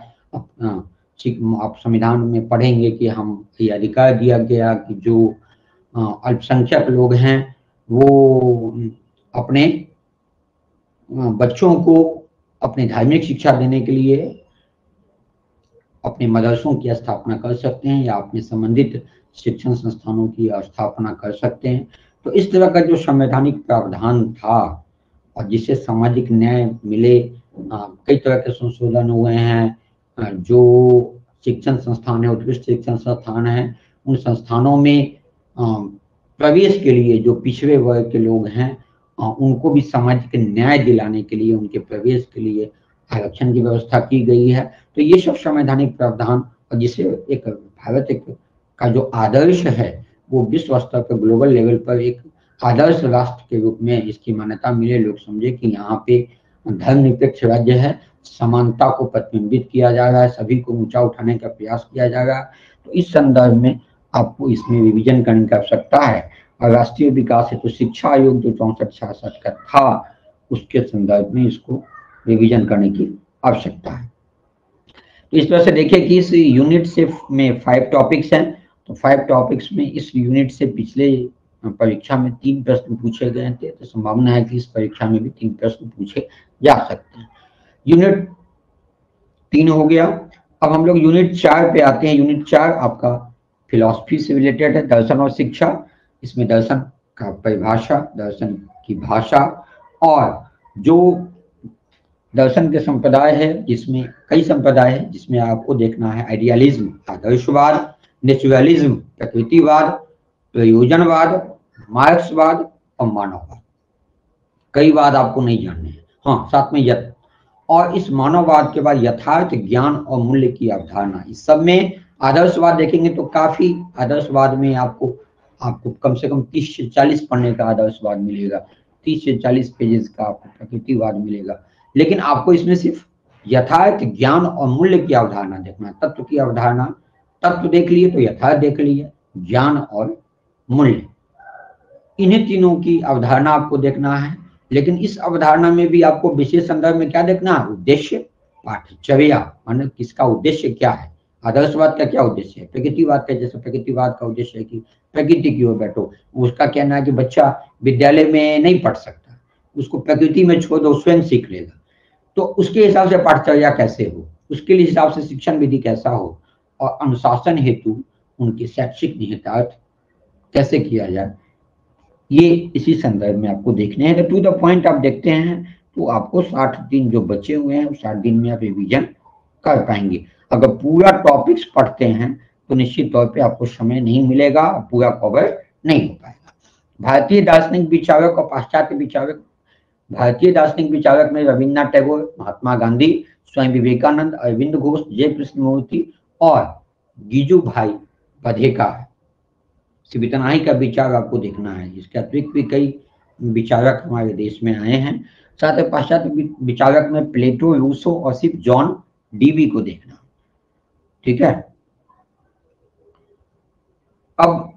आप संविधान में पढ़ेंगे कि हम ये अधिकार दिया गया कि जो अल्पसंख्यक लोग हैं वो अपने बच्चों को अपने धार्मिक शिक्षा देने के लिए अपने मदरसों की स्थापना कर सकते हैं या अपने संबंधित शिक्षण संस्थानों की स्थापना कर सकते हैं। तो इस तरह का जो संवैधानिक प्रावधान था और जिससे सामाजिक न्याय मिले, कई तरह के संशोधन हुए हैं। जो शिक्षण संस्थान है, उत्कृष्ट शिक्षण संस्थान है, उन संस्थानों में प्रवेश के लिए जो पिछड़े वर्ग के लोग हैं उनको भी सामाजिक न्याय दिलाने के लिए, उनके प्रवेश के लिए आरक्षण की व्यवस्था की गई है। तो ये सब संवैधानिक प्रावधान, और जिसे एक भारत का जो आदर्श है वो विश्व स्तर पर, ग्लोबल लेवल पर एक आदर्श राष्ट्र के रूप में इसकी मान्यता मिले। लोग समझे कि यहाँ पे धर्मनिरपेक्ष राज्य है, समानता को प्रतिबिंबित किया जा रहा है, सभी को ऊंचा उठाने का प्रयास किया जा रहा है। तो इस संदर्भ में आपको इसमें रिवीजन करने की आवश्यकता है। और राष्ट्रीय विकास हेतु शिक्षा आयोग जो 64-66 का था, उसके संदर्भ में इसको रिवीजन करने की आवश्यकता है। तो इस तरह से देखिए कि इस यूनिट से में 5 टॉपिक्स हैं। तो 5 टॉपिक्स में इस यूनिट से पिछले परीक्षा में 3 प्रश्न पूछे गए थे, तो संभावना है कि इस परीक्षा में भी 3 प्रश्न पूछे जा सकते हैं। यूनिट 3 हो गया। अब हम लोग यूनिट 4 पे आते हैं। यूनिट 4 आपका फिलॉसफी से रिलेटेड है, दर्शन और शिक्षा। इसमें दर्शन का परिभाषा, दर्शन की भाषा, और जो दर्शन के संप्रदाय है, जिसमें कई संप्रदाय है, जिसमें आपको देखना है आइडियलिज्म, आदर्शवाद, नेचुरलिज्म, प्रकृतिवाद, प्रयोजनवाद, मार्क्सवाद और मानववाद। कई वाद आपको नहीं जानने हैं। हाँ, साथ में यथ, और इस मानववाद के बाद यथार्थ, ज्ञान और मूल्य की अवधारणा। इस सब में आदर्शवाद देखेंगे तो काफी, आदर्शवाद में आपको कम से कम 30 से 40 पन्ने का आदर्शवाद मिलेगा, 30 से 40 पेजेस का आपको प्रकृतिवाद मिलेगा। लेकिन आपको इसमें सिर्फ यथार्थ, ज्ञान और मूल्य की अवधारणा देखना। तत्व की अवधारणा, तत्व देख लिए तो यथार्थ देख लिए, ज्ञान और मूल्य, इन्हीं तीनों की अवधारणा आपको देखना है। लेकिन इस अवधारणा में भी आपको विशेष संदर्भ में क्या देखना है? उद्देश्य, पाठ्यचर्या, माने किसका उद्देश्य क्या है। आदर्शवाद का क्या उद्देश्य है? प्रकृतिवाद का, जैसे प्रकृतिवाद का उद्देश्य है कि प्रकृति की ओर बैठो, उसका कहना है कि बच्चा विद्यालय में नहीं पढ़ सकता, उसको प्रकृति में छोड़ दो, स्वयं सीख लेगा। तो उसके हिसाब से पाठचर्या कैसे हो, उसके लिए हिसाब से शिक्षण विधि कैसा हो, और अनुशासन हेतु उनके शैक्षिक निहितार्थ कैसे किया जाए, ये इसी संदर्भ में आपको देखने हैं। टू द पॉइंट आप देखते हैं तो आपको 60 दिन जो बचे हुए हैं 60 दिन में आप रिवीजन कर पाएंगे। अगर पूरा टॉपिक्स पढ़ते हैं तो निश्चित तौर पे आपको समय नहीं मिलेगा, पूरा कवर नहीं हो पाएगा। भारतीय दार्शनिक विचारक और पाश्चात्य विचारक। भारतीय दार्शनिक विचारक में रविन्द्रनाथ टैगोर, महात्मा गांधी, स्वामी विवेकानंद, अरविंद घोष, जय कृष्णमूर्ति और गिजू भाई बधेका, सिर्फ इतना ही का विचार आपको देखना है। इसके अतिरिक्त भी कई विचारक हमारे देश में आए हैं। साथ ही पाश्चात्य विचारक में प्लेटो, रूसो और सिर्फ जॉन डीवी को देखना। ठीक है, अब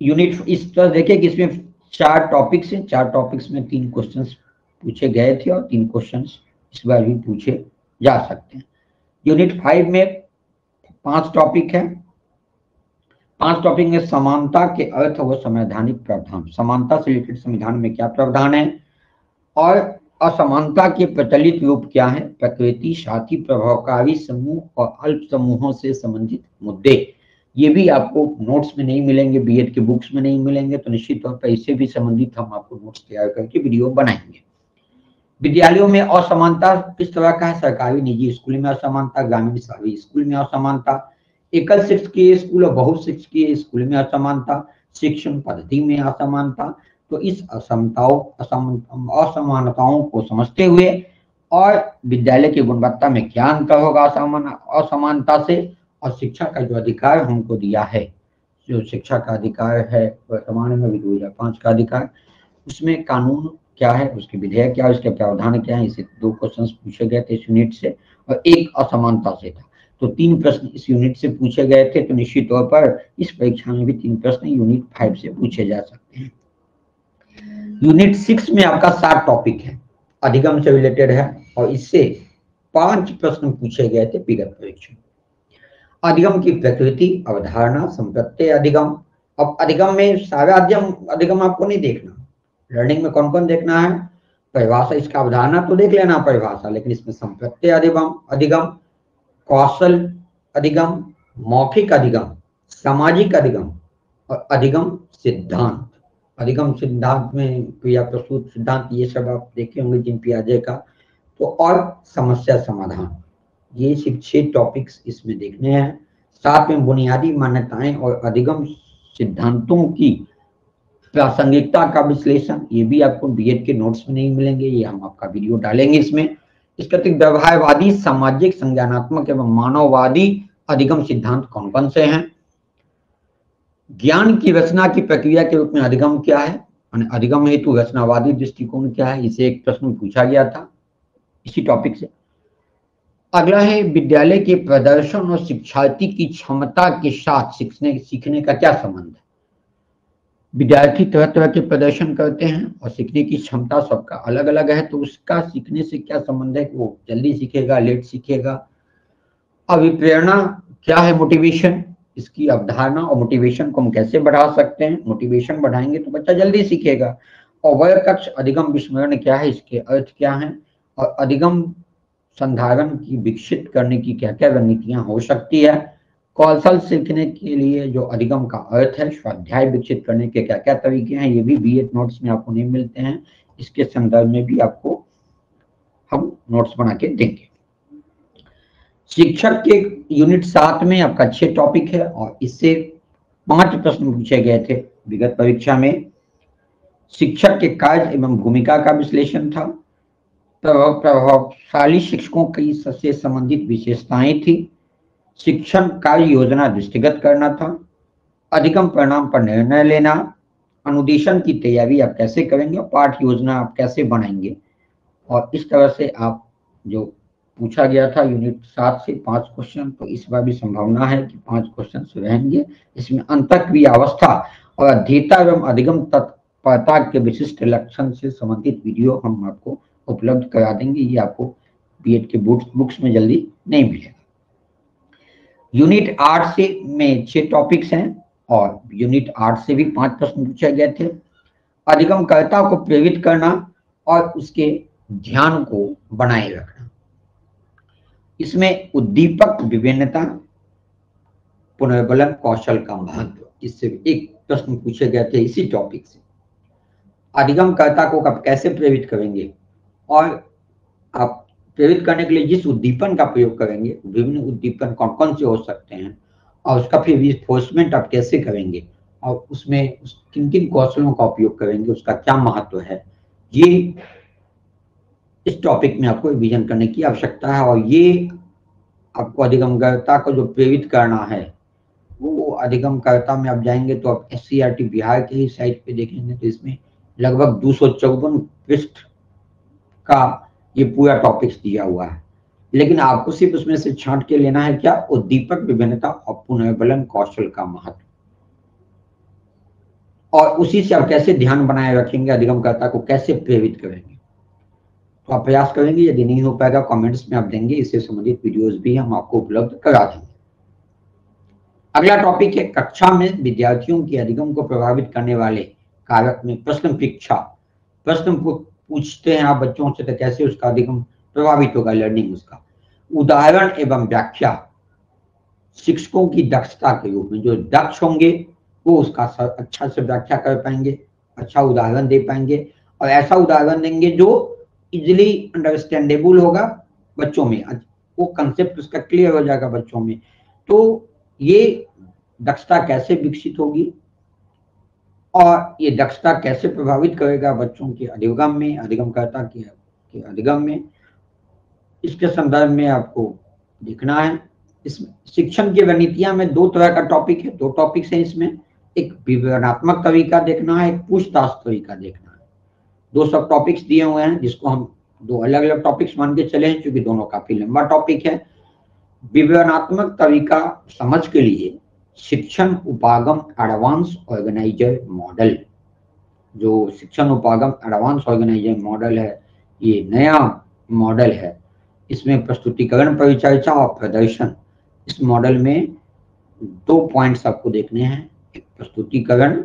यूनिट इस तरह देखिए कि इसमें 4 टॉपिक्स हैं। 4 टॉपिक्स में 3 क्वेश्चंस पूछे गए थे और 3 क्वेश्चंस इस बार भी पूछे जा सकते हैं। यूनिट 5 में 5 टॉपिक है। 5 टॉपिक में समानता के अर्थ व संवैधानिक प्रावधान, समानता से रिलेटेड संविधान में क्या प्रावधान है और असमानता के प्रचलित रूप क्या है, प्रकृति, साथी, प्रभावकारी समूह और अल्प समूहों से संबंधित मुद्दे, ये भी आपको नोट्स में नहीं मिलेंगे, बीएड के बुक्स में नहीं मिलेंगे। तो निश्चित तौर पर इससे भी संबंधित हम आपको नोट्स तैयार करके वीडियो बनाएंगे। विद्यालयों में असमानता किस तरह का है? सरकारी निजी स्कूल में असमानता, ग्रामीण शहरी स्कूल में असमानता, एकल शिक्षकीय स्कूल और बहुशिक्षकीय स्कूल में असमानता, शिक्षण पद्धति में असमानता। तो इस असमानताओं को समझते हुए और विद्यालय की गुणवत्ता में क्या अंतर होगा असमानता से, और शिक्षा का जो अधिकार हमको दिया है, जो शिक्षा का अधिकार है वर्तमान में भी 2005 का अधिकार, उसमें कानून क्या है, उसके विधेयक क्या है, उसके प्रावधान क्या है, इसे 2 क्वेश्चन पूछे गए थे इस यूनिट से और 1 असमानता से था। तो 3 प्रश्न इस यूनिट से पूछे गए थे। तो निश्चित तौर पर इस परीक्षा में भी 3 प्रश्न यूनिट 5 से पूछे जा सकते हैं। यूनिट 6 में आपका 7 टॉपिक है, अधिगम से रिलेटेड है और इससे 5 प्रश्न पूछे गए थे विगत परीक्षा। अधिगम की प्रकृति, अवधारणा, संप्रत्यय अधिगम। अब अधिगम में सारा अधिगम आपको नहीं देखना, लर्निंग में कौन कौन देखना है, परिभाषा, इसका अवधारणा तो देख लेना परिभाषा, लेकिन इसमें संप्रत्यय अधिगम, कौशल अधिगम, मौखिक अधिगम, सामाजिक अधिगम और अधिगम सिद्धांत। अधिगम सिद्धांत में क्रिया प्रस्तुत सिद्धांत, ये सब आप देखे होंगे जिन पियाजे का। तो और समस्या समाधान, ये सिर्फ 6 टॉपिक्स इसमें देखने हैं। साथ में बुनियादी मान्यताएं और अधिगम सिद्धांतों की प्रासंगिकता का विश्लेषण, ये भी आपको बीएड के नोट्स में नहीं मिलेंगे, ये हम आपका वीडियो डालेंगे इसमें। इसके अतिरिक्त व्यवहारवादी, सामाजिक, संज्ञानात्मक एवं मानववादी अधिगम सिद्धांत कौन कौन से हैं, ज्ञान की रचना की प्रक्रिया के रूप में अधिगम क्या है, अधिगम हेतु रचनावादी दृष्टिकोण क्या है, इसे एक प्रश्न पूछा गया था इसी टॉपिक से। अगला है विद्यालय के प्रदर्शन और शिक्षार्थी की क्षमता के साथ सीखने का क्या संबंध है। विद्यार्थी तरह तरह के प्रदर्शन करते हैं और सीखने की क्षमता सबका अलग अलग है, तो उसका सीखने से क्या संबंध है, वो जल्दी सीखेगा, लेट सीखेगा। अभिप्रेरणा क्या है, मोटिवेशन, इसकी अवधारणा और मोटिवेशन को हम कैसे बढ़ा सकते हैं, मोटिवेशन बढ़ाएंगे तो बच्चा जल्दी सीखेगा। और वयकक्ष अधिगम विस्मरण क्या है, इसके अर्थ क्या है, और अधिगम संधारण की विकसित करने की क्या क्या रणनीतियां हो सकती है। कौशल सीखने के लिए जो अधिगम का अर्थ है, स्वाध्याय विकसित करने के क्या क्या तरीके हैं, ये भी बीएड नोट्स में आपको नहीं मिलते हैं, इसके संदर्भ में भी आपको हम नोट्स बना के देंगे। शिक्षक के यूनिट 7 में आपका 6 टॉपिक है और इससे 5 प्रश्न पूछे गए थे विगत परीक्षा में। शिक्षक के कार्य एवं भूमिका का विश्लेषण था, प्रभावशाली शिक्षकों की से संबंधित विशेषताएं थी, शिक्षण कार्य योजना दृष्टिगत करना था, अधिगम परिणाम पर निर्णय लेना, अनुदेशन की तैयारी आप कैसे करेंगे, पाठ योजना आप कैसे बनाएंगे, और इस तरह से आप जो पूछा गया था यूनिट 7 से 5 क्वेश्चन, तो इस बार भी संभावना है कि 5 क्वेश्चन रहेंगे। इसमें अंतःक्रिया अवस्था और अध्येता एवं अधिगम तत्परता के विशिष्ट लक्षण से संबंधित वीडियो हम आपको उपलब्ध करा देंगे। ये आपको बीएड के बुक्स में जल्दी नहीं मिलेगा। यूनिट 8 से में 6 टॉपिक्स हैं और यूनिट 8 से भी 5 प्रश्न पूछे गए थे। अधिगमकर्ता को प्रेरित करना और उसके ध्यान को बनाए रखना। इसमें उद्दीपक विभिन्नता, पुनर्बलन कौशल का महत्व, इससे एक प्रश्न पूछे गए थे इसी टॉपिक से। अधिगमकर्ता को आप कैसे प्रेरित करेंगे और आप प्रेरित करने के लिए जिस उद्दीपन का प्रयोग करेंगे, विभिन्न उद्दीपन कौन कौन से हो सकते हैं और उसका फिर रिइंफोर्समेंट आप कैसे करेंगे और उसमें किन किन कौशलों का उपयोग करेंगे, उसका क्या महत्व है, ये इस टॉपिक में आपको रिवीजन करने की आवश्यकता है। और ये आपको अधिगमकर्ता को जो प्रेरित करना है, वो अधिगमकर्ता में आप जाएंगे तो आप SCERT बिहार के ही साइट पे देखेंगे तो इसमें लगभग 254 पृष्ठ का ये पूरा टॉपिक्स दिया हुआ है। लेकिन आपको सिर्फ उसमें से छांट के लेना है क्या, उद्दीपक विभिन्नता और पुनर्बलन कौशल का महत्व, और उसी से आप कैसे ध्यान बनाए रखेंगे, अधिगमकर्ता को कैसे प्रेरित करेंगे। तो आप प्रयास करेंगे, यदि नहीं हो पाएगा कमेंट्स में आप देंगे, इससे संबंधित वीडियोस भी हम आपको उपलब्ध करा देंगे। अगला टॉपिक है कक्षा में विद्यार्थियों के अधिगम को प्रभावित करने वाले कारक में प्रश्न परीक्षा। प्रश्न पूछते हैं आप बच्चों से तो कैसे उसका अधिगम प्रभावित होगा, लर्निंग उसका। उदाहरण एवं व्याख्या शिक्षकों की दक्षता के रूप में, जो दक्ष होंगे वो उसका अच्छा से व्याख्या कर पाएंगे, अच्छा उदाहरण दे पाएंगे और ऐसा उदाहरण देंगे जो इजिली अंडरस्टैंडेबल होगा बच्चों में, वो कंसेप्ट उसका क्लियर हो जाएगा बच्चों में। तो ये दक्षता कैसे विकसित होगी और ये दक्षता कैसे प्रभावित करेगा बच्चों के अधिगम में, अधिगमकर्ता के अधिगम में, इसके संदर्भ में आपको देखना है। इसमें शिक्षण की रणनीतियां में 2 तरह का टॉपिक है, 2 टॉपिक्स हैं इसमें। एक विवरणात्मक तरीका देखना है, एक पूछताछ तरीका देखना है। 2 सब टॉपिक्स दिए हुए हैं जिसको हम 2 अलग अलग टॉपिक्स मान के चले हैं, क्योंकि दोनों काफी लंबा टॉपिक है। विवरणात्मक तरीका समझ के लिए शिक्षण उपागम एडवांस ऑर्गेनाइजर मॉडल, जो शिक्षण उपागम एडवांस ऑर्गेनाइजर मॉडल है, ये नया मॉडल है। इसमें प्रस्तुतिकरण, परिचर्चा और प्रदर्शन। इस मॉडल में 2 पॉइंट्स आपको देखने हैं, एक प्रस्तुतिकरण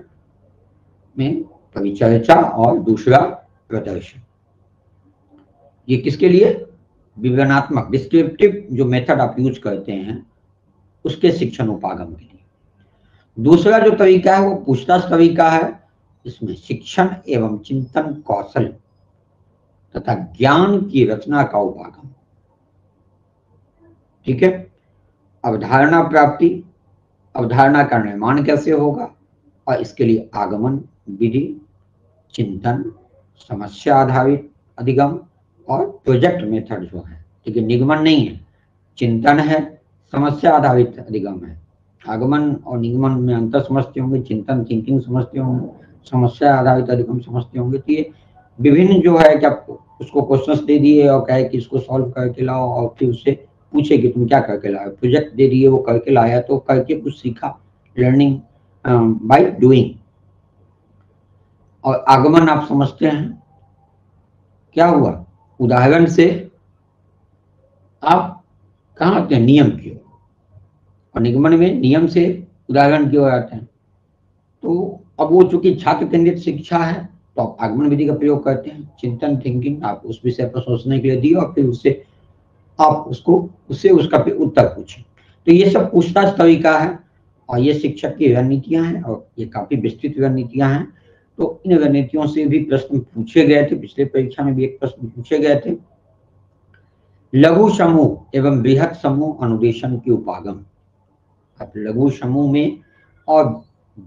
में परिचर्चा और दूसरा प्रदर्शन। ये किसके लिए, विवरणात्मक डिस्क्रिप्टिव जो मेथड आप यूज करते हैं उसके शिक्षण उपागम के लिए। दूसरा जो तरीका है वो पूछताछ तरीका है। इसमें शिक्षण एवं चिंतन कौशल तथा ज्ञान की रचना का उपागम, ठीक है। अवधारणा प्राप्ति, अवधारणा का निर्माण कैसे होगा और इसके लिए आगमन विधि, चिंतन, समस्या आधारित अधिगम और प्रोजेक्ट मेथड जो है, ठीक है। निगमन नहीं है, चिंतन है, समस्या आधारित अधिगम है। आगमन और निगमन में अंतर समझते होंगे, चिंतन थिंकिंग समझते होंगे, समस्या आधारित अधिगम समझते होंगे। तो ये विभिन्न जो है कि आप उसको क्वेश्चंस दे दिए और कहे कि इसको सॉल्व करके लाओ और फिर उससे पूछे कि तुम क्या करके लाए, प्रोजेक्ट दे दिए वो करके लाया तो करके कुछ सीखा, लर्निंग बाय डूइंग। और आगमन आप समझते हैं क्या हुआ, उदाहरण से आप कहाँ आते हैं, नियम की ओर, और निगमन में नियम से उदाहरण की ओर आते हैं। तो अब वो चूंकि छात्र केंद्रित शिक्षा है तो आप आगमन विधि का प्रयोग करते हैं, चिंतन थिंकिंग आप उस विषय पर सोचने के लिए दिए और फिर उससे आप उससे उसका फिर उत्तर पूछें। तो ये सब पूछताछ तरीका है और ये शिक्षक की रणनीतियां हैं और ये काफी विस्तृत रणनीतियां हैं। तो इन रणनीतियों से भी प्रश्न पूछे गए थे, पिछले परीक्षा में भी एक प्रश्न पूछे गए थे। लघु समूह एवं बृहद समूह अनुदेशन की उपागम। आप लघु समूह में और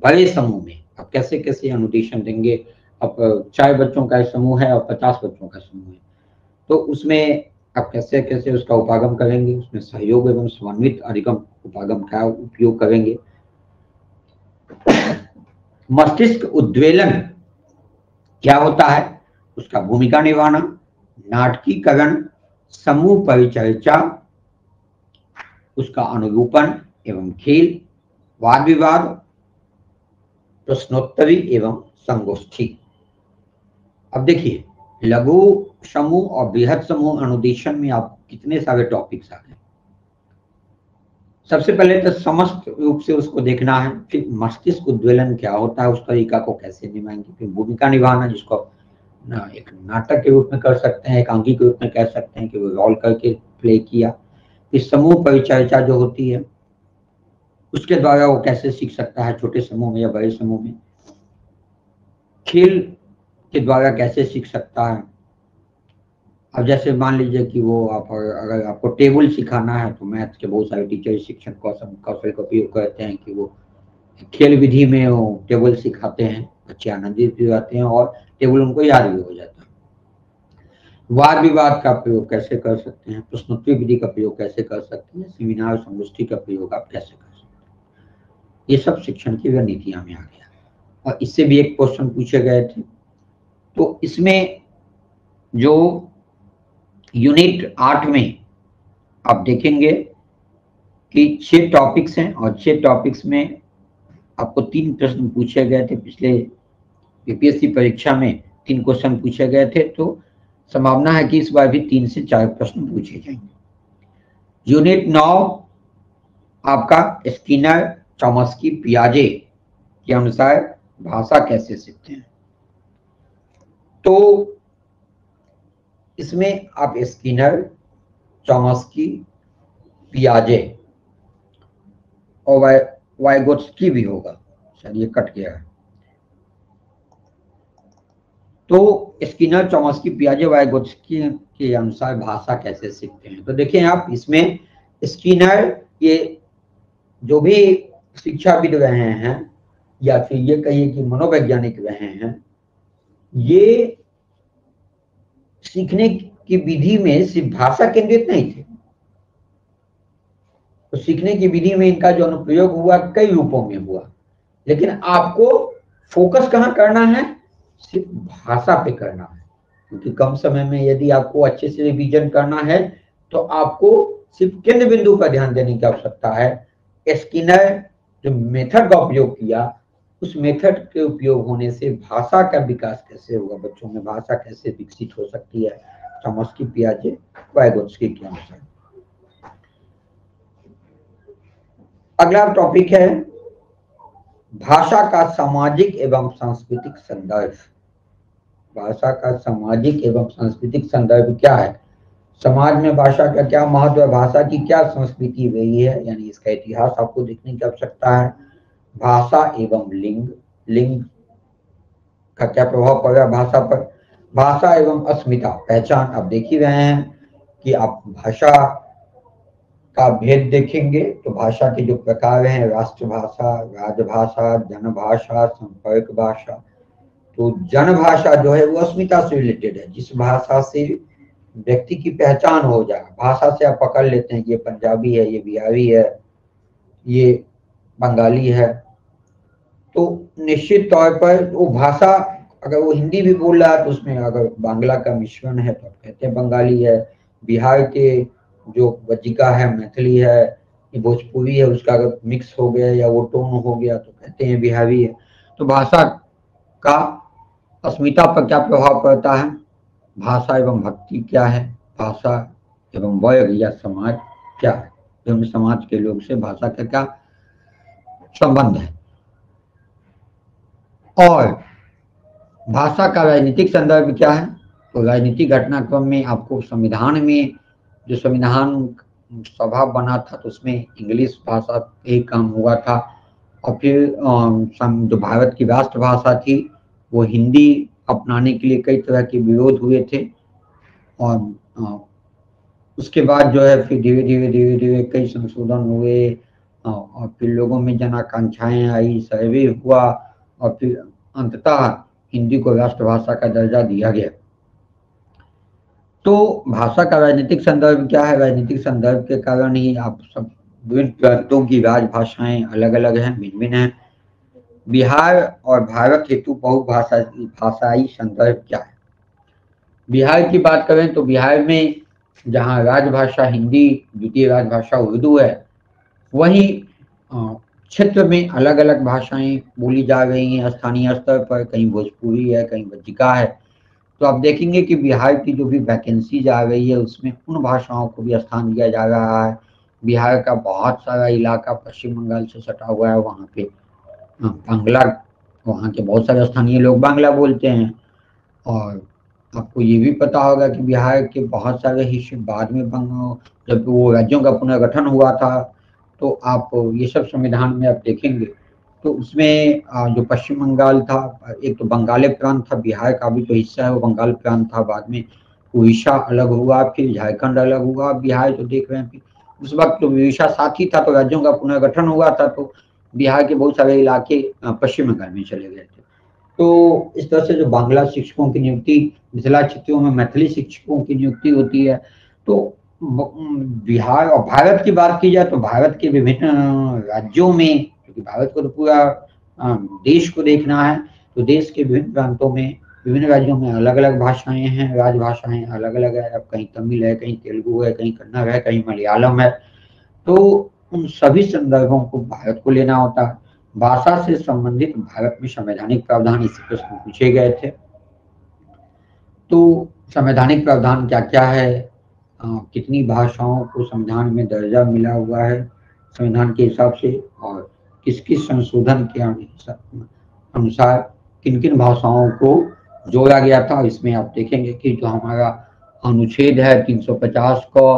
बड़े समूह में आप कैसे कैसे अनुदेशन देंगे। अब 4 बच्चों का समूह है और 50 बच्चों का समूह है, तो उसमें आप कैसे कैसे उसका उपागम करेंगे, उसमें सहयोग एवं समन्वित अधिगम उपागम का उपयोग करेंगे। मस्तिष्क उद्वेलन क्या होता है, उसका भूमिका निभाना, नाटकीकरण समूह परिचर्चा, उसका अनुरूपण एवं खेल, वाद विवाद, प्रश्नोत्तरी एवं संगोष्ठी। अब देखिए, लघु समूह और बृहद समूह अनुदेशन में आप कितने सारे टॉपिक्स आ गए। सबसे पहले तो समस्त रूप से उसको देखना है, फिर मस्तिष्क उद्वेलन क्या होता है, उस तरीका को कैसे निभाएंगे, फिर भूमिका निभाना, जिसको एक नाटक के रूप में कर सकते हैं, एकांकी के रूप में कह सकते हैं कि वो रोल करके प्ले किया। फिर समूह परिचर्चा जो होती है, उसके द्वारा वो कैसे सीख सकता है, छोटे समूह में या बड़े समूह में। खेल के द्वारा कैसे सीख सकता है। अब जैसे मान लीजिए कि वो अगर आपको टेबल सिखाना है, तो मैथ के बहुत सारे टीचर शिक्षण कौशल का उपयोग करते हैं कि वो खेल विधि में वो टेबल सिखाते हैं, बच्चे आनंदित भी रहते हैं और टेबल उनको याद भी हो जाता है। वाद विवाद का प्रयोग कैसे कर सकते हैं, प्रश्नोत्तरी विधि का प्रयोग कैसे कर सकते हैं, सेमिनार संगोष्ठी का प्रयोग आप कैसे कर सकते हैं, ये सब शिक्षण की रणनीतियां में आ गया। और इससे भी एक क्वेश्चन पूछे गए थे। तो इसमें जो यूनिट 8 में आप देखेंगे कि 6 टॉपिक्स हैं और 6 टॉपिक्स में आपको 3 प्रश्न पूछे गए थे। पिछले यूपीएससी परीक्षा में 3 क्वेश्चन पूछे गए थे, तो संभावना है कि इस बार भी 3 से 4 प्रश्न पूछे जाएंगे। यूनिट 9 आपका स्किनर, चॉम्स्की, पियाजे के अनुसार भाषा कैसे सीखते हैं। तो इसमें आप स्किनर, चॉम्स्की, पियाजे और वाइगोत्स्की भी होगा, चलिए कट गया है। तो स्किनर, चॉम्स्की, पियाजे, वाइगोत्स्की के अनुसार भाषा कैसे सीखते हैं। तो देखें आप, इसमें स्किनर, ये जो भी शिक्षाविद रहे हैं या फिर ये कहिए कि मनोवैज्ञानिक रहे हैं, ये सीखने की विधि में सिर्फ भाषा केंद्रित नहीं थे। तो सीखने की विधि में इनका जो अनुप्रयोग हुआ कई रूपों में हुआ, लेकिन आपको फोकस कहाँ करना है, सिर्फ भाषा पे करना है। क्योंकि कम समय में यदि आपको अच्छे से रिवीजन करना है तो आपको सिर्फ केंद्र बिंदु पर ध्यान देने की आवश्यकता है। स्किनर जो मेथड का उपयोग किया, उस मेथड के उपयोग होने से भाषा का विकास कैसे होगा, बच्चों में भाषा कैसे विकसित हो सकती है, चॉम्स्की, पियाजे, वाइगोत्स्की के अनुसार। अगला टॉपिक है भाषा का सामाजिक एवं सांस्कृतिक संदर्भ। भाषा का सामाजिक एवं सांस्कृतिक संदर्भ क्या है, समाज में भाषा का क्या महत्व है, भाषा की क्या संस्कृति रही है, यानी इसका इतिहास आपको देखने की आवश्यकता है। भाषा एवं लिंग, लिंग का क्या प्रभाव पड़ रहा है भाषा पर। भाषा एवं अस्मिता, पहचान, आप देख ही रहे हैं कि आप भाषा का भेद देखेंगे तो भाषा के जो प्रकार हैं, राष्ट्रभाषा, राजभाषा, जनभाषा, संपर्क भाषा। तो जनभाषा जो है वो अस्मिता से रिलेटेड है, जिस भाषा से व्यक्ति की पहचान हो जाए। भाषा से आप पकड़ लेते हैं कि ये पंजाबी है, ये बिहारी है, ये बंगाली है। तो निश्चित तौर पर वो भाषा, अगर वो हिंदी भी बोल रहा है तो उसमें अगर बांग्ला का मिश्रण है तो आप कहते हैं बंगाली है। बिहार के जो वज्जिका है, मैथिली है, ये भोजपुरी है, उसका अगर मिक्स हो गया या वो टोन हो गया तो कहते हैं बिहारी है। तो भाषा का अस्मिता पर क्या प्रभाव पड़ता है, भाषा एवं भक्ति क्या है, भाषा एवं वर्ग या समाज क्या है, एवं समाज के लोग से भाषा का क्या संबंध है। और भाषा का राजनीतिक संदर्भ क्या है, तो राजनीतिक घटनाक्रम में आपको संविधान में जो संविधान सभा बना था तो उसमें इंग्लिश भाषा ही काम हुआ था। और फिर जो भारत की राष्ट्रभाषा थी वो हिंदी अपनाने के लिए कई तरह के विरोध हुए थे। और उसके बाद जो है फिर धीरे धीरे कई संशोधन हुए और फिर लोगों में जन आकांक्षाएं आई, सर्वे हुआ और फिर अंततः हिंदी को राष्ट्रभाषा का दर्जा दिया गया। तो भाषा का राजनीतिक संदर्भ क्या है, राजनीतिक संदर्भ के कारण ही आप सब विभिन्न प्रांतों की राजभाषाएं अलग अलग हैं, भिन्न भिन्न हैं। बिहार और भारत हेतु बहुभाषाई संदर्भ क्या है। बिहार की बात करें तो बिहार में जहाँ राजभाषा हिंदी, द्वितीय राजभाषा उर्दू है, वही क्षेत्र में अलग अलग भाषाएं बोली जा रही हैं स्थानीय स्तर पर। कहीं भोजपुरी है, कहीं बज्जिका है। तो आप देखेंगे कि बिहार की जो भी वैकेंसी आ रही है उसमें उन भाषाओं को भी स्थान दिया जा रहा है। बिहार का बहुत सारा इलाका पश्चिम बंगाल से सटा हुआ है, वहाँ पे बांग्ला, वहाँ के बहुत सारे स्थानीय लोग बांग्ला बोलते हैं। और आपको ये भी पता होगा कि बिहार के बहुत सारे हिस्से बाद में जब वो राज्यों का पुनर्गठन हुआ था, तो आप ये सब संविधान में आप देखेंगे तो उसमें जो पश्चिम बंगाल था, एक तो बंगाली प्रांत था, बिहार का भी तो हिस्सा है वो बंगाल प्रांत था। बाद में उड़ीसा अलग हुआ, फिर झारखंड अलग हुआ, बिहार तो देख रहे हैं कि उस वक्त तो उड़ीसा साथ ही था, तो राज्यों का पुनर्गठन हुआ था, तो बिहार के बहुत सारे इलाके पश्चिम बंगाल में चले गए थे। तो इस तरह से जो बांग्ला शिक्षकों की नियुक्ति, मिथिला क्षेत्रों में मैथिली शिक्षकों की नियुक्ति होती है। तो बिहार और भारत की बात की जाए तो भारत के विभिन्न राज्यों में, क्योंकि भारत को तो पूरा देश को देखना है, तो देश के विभिन्न प्रांतों में, विभिन्न राज्यों में अलग अलग भाषाएं हैं, राजभाषाएं अलग अलग है। अब कहीं तमिल है, कहीं तेलुगु है, कहीं कन्नड़ है, कहीं मलयालम है। तो उन सभी संदर्भों को भारत को लेना होता है। भाषा से संबंधित भारत में संवैधानिक प्रावधान इस प्रश्न पूछे गए थे। तो संवैधानिक प्रावधान क्या क्या है, कितनी भाषाओं को संविधान में दर्जा मिला हुआ है संविधान के हिसाब से, और किस किस संशोधन के अनुसार किन किन भाषाओं को जोड़ा गया था। इसमें आप देखेंगे कि जो हमारा अनुच्छेद है 350 का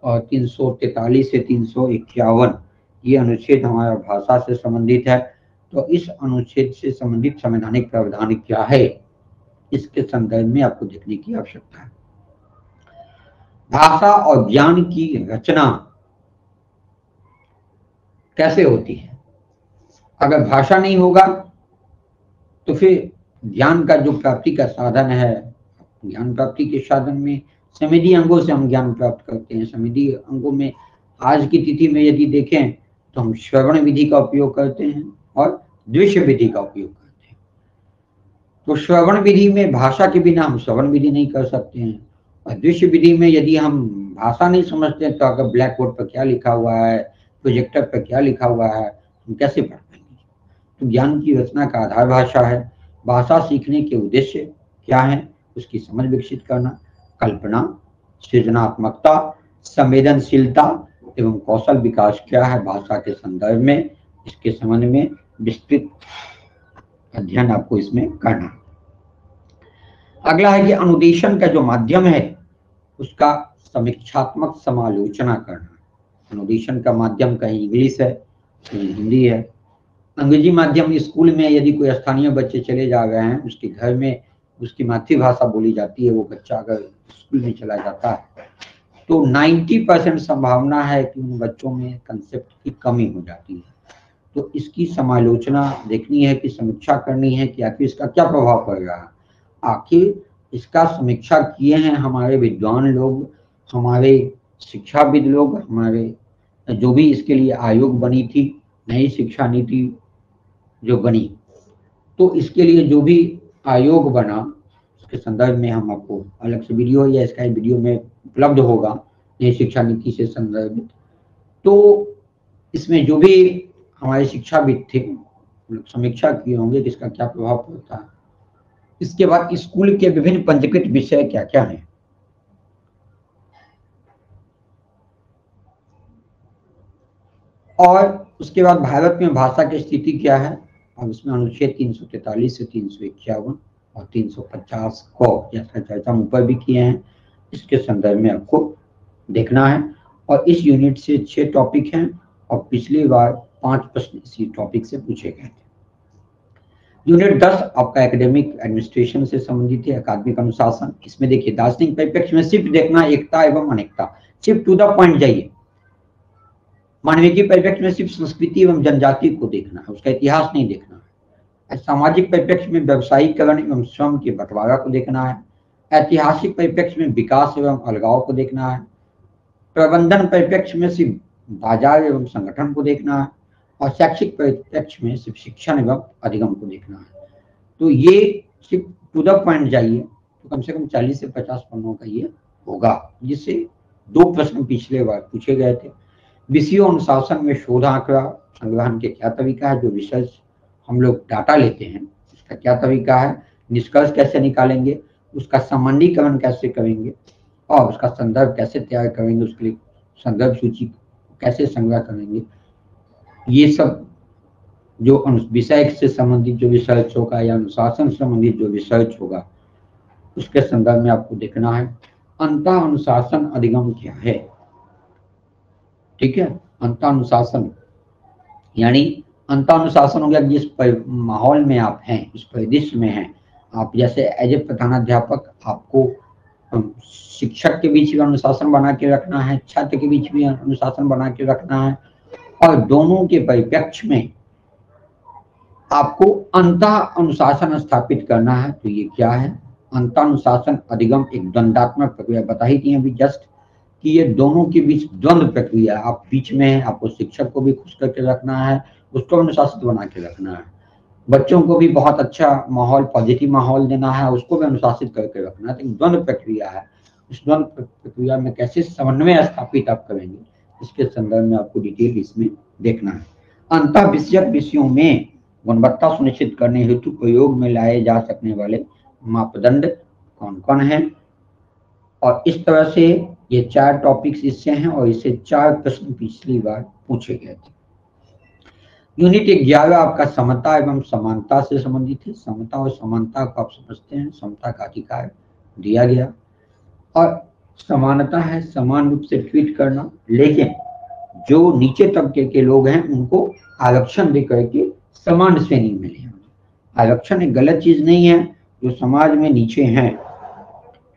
और 343 से 351, ये अनुच्छेद हमारा भाषा से संबंधित है। तो इस अनुच्छेद से संबंधित संवैधानिक प्रावधान क्या है, इसके संदर्भ में आपको देखने की आवश्यकता है। भाषा और ज्ञान की रचना कैसे होती है? अगर भाषा नहीं होगा तो फिर ज्ञान का जो प्राप्ति का साधन है, ज्ञान प्राप्ति के साधन में समिधि अंगों से हम ज्ञान प्राप्त करते हैं। समिधि अंगों में आज की तिथि में यदि देखें तो हम श्रवण विधि का उपयोग करते हैं और दृश्य विधि का उपयोग करते हैं। तो श्रवण विधि में भाषा के बिना हम श्रवण विधि नहीं कर सकते हैं, और दृश्य विधि में यदि हम भाषा नहीं समझते तो अगर ब्लैक बोर्ड पर क्या लिखा हुआ है, प्रोजेक्टर पर क्या लिखा हुआ है, हम कैसे पढ़ पाएंगे? तो ज्ञान की रचना का आधार भाषा है। भाषा सीखने के उद्देश्य क्या है? उसकी समझ विकसित करना, कल्पना, सृजनात्मकता, संवेदनशीलता एवं कौशल विकास क्या है भाषा के संदर्भ में, इसके संबंध में विस्तृत अध्ययन आपको इसमें करना। अगला है कि अनुदेशन का जो माध्यम है उसका समीक्षात्मक समालोचना करना। अनुदेशन का माध्यम कहीं इंग्लिश है, कहीं हिंदी है। अंग्रेजी माध्यम स्कूल में यदि कोई स्थानीय बच्चे चले जा रहे हैं, उसके घर में उसकी मातृभाषा बोली जाती है, वो बच्चा अगर स्कूल में चला जाता है तो 90% संभावना है कि उन बच्चों में कंसेप्ट की कमी हो जाती है। तो इसकी समालोचना देखनी है, कि समीक्षा करनी है कि आखिर इसका क्या प्रभाव पड़ रहा है। आखिर इसका समीक्षा किए हैं हमारे विद्वान लोग, हमारे शिक्षाविद लोग, हमारे जो भी इसके लिए आयोग बनी थी, नई शिक्षा नीति जो बनी, तो इसके लिए जो भी आयोग बना उसके संदर्भ में हम आपको अलग से वीडियो या इसका वीडियो में उपलब्ध होगा, नई शिक्षा नीति से संदर्भित। तो इसमें जो भी हमारे शिक्षाविद थे समीक्षा किए होंगे कि इसका क्या प्रभाव पड़ता है। इसके बाद स्कूल के विभिन्न पंजीकृत विषय क्या क्या हैं, और उसके बाद भारत में भाषा की स्थिति क्या है। और इसमें अनुच्छेद 343 से 351 और 350 को जैसा चर्चा हम ऊपर भी किए हैं, इसके संदर्भ में आपको देखना है। और इस यूनिट से 6 टॉपिक हैं और पिछली बार 5 प्रश्न इसी टॉपिक से पूछे गए थे। यूनिट 10 आपका एकेडमिक एडमिनिस्ट्रेशन से संबंधित है, अकादमिक अनुशासन। इसमें देखिए दार्शनिक परिप्रेक्ष्य में सिर्फ देखना एकता एवं अनेकता, सिर्फ टू द पॉइंट जाइए। मानविकी परिप्रेक्ष्य में सिर्फ संस्कृति एवं जनजाति को देखना है, उसका इतिहास नहीं देखना है। सामाजिक परिप्रेक्ष्य में व्यवसायीकरण एवं श्रम के बंटवारा को देखना है। ऐतिहासिक परिप्रेक्ष्य में विकास एवं अलगाव को देखना है। प्रबंधन परिप्रेक्ष्य में सिर्फ बाजार एवं संगठन को देखना है। और शैक्षिक परिप्रेक्ष्य में सिर्फ शिक्षण एवं अधिगम को देखना है। तो ये सिर्फ टू द पॉइंट जाइए तो कम से कम 40 से 50 पन्नों का ये होगा, जिससे 2 प्रश्न पिछले बार पूछे गए थे। विषयों अनुशासन में शोध आंकड़ा संग्रहण के क्या तरीका है, जो रिसर्च हम लोग डाटा लेते हैं उसका क्या तरीका है, निष्कर्ष कैसे निकालेंगे, उसका संबंधीकरण कैसे करेंगे और उसका संदर्भ कैसे तैयार करेंगे, उसके लिए संदर्भ सूची कैसे संग्रह करेंगे। ये सब जो विषय से संबंधित जो रिसर्च होगा या अनुशासन से संबंधित जो रिसर्च होगा उसके संदर्भ में आपको देखना है। अंतः अनुशासन अधिगम क्या है, ठीक है। अंतः अनुशासन यानी अंतः अनुशासन हो गया जिस माहौल में आप हैं, इस परिदृश्य में हैं आप, जैसे एज ए प्रधानाध्यापक आपको शिक्षक के बीच भी अनुशासन बना के रखना है, छात्र के बीच भी अनुशासन बना के रखना है, और दोनों के परिप्रेक्ष्य में आपको अंतः अनुशासन स्थापित करना है। तो ये क्या है, अंतः अनुशासन अधिगम एक द्वंद्वात्मक प्रक्रिया बता ही थी अभी जस्ट कि ये दोनों के बीच द्वंद्व प्रक्रिया, आप बीच में हैं, आपको शिक्षक को भी खुश करके रखना है, उसको अनुशासित बना के रखना है, बच्चों को भी बहुत अच्छा माहौल, पॉजिटिव माहौल देना है, उसको भी अनुशासित करके रखना है। तो एक द्वंद्व प्रक्रिया है, उस द्वंद्व प्रक्रिया में कैसे समन्वय स्थापित आप करेंगे इसके संदर्भ में आपको डिटेल इसमें देखना है। अंतः विषयक विषयों में गुणवत्ता सुनिश्चित करने हेतु प्रयोग में लाए जा सकने वाले मापदंड कौन कौन हैं, और इस तरह से ये 4 टॉपिक्स इससे हैं और इससे 4 प्रश्न पिछली बार पूछे गए थे। यूनिट 11 आपका समता एवं समानता से संबंधित है। समता और समानता को आप समझते हैं, समता का अधिकार दिया गया, और समानता है समान रूप से ट्रीट करना, लेकिन जो नीचे तबके के लोग हैं उनको आरक्षण दे करके समान श्रेणी में ले आना। आरक्षण एक गलत चीज नहीं है, जो समाज में नीचे हैं,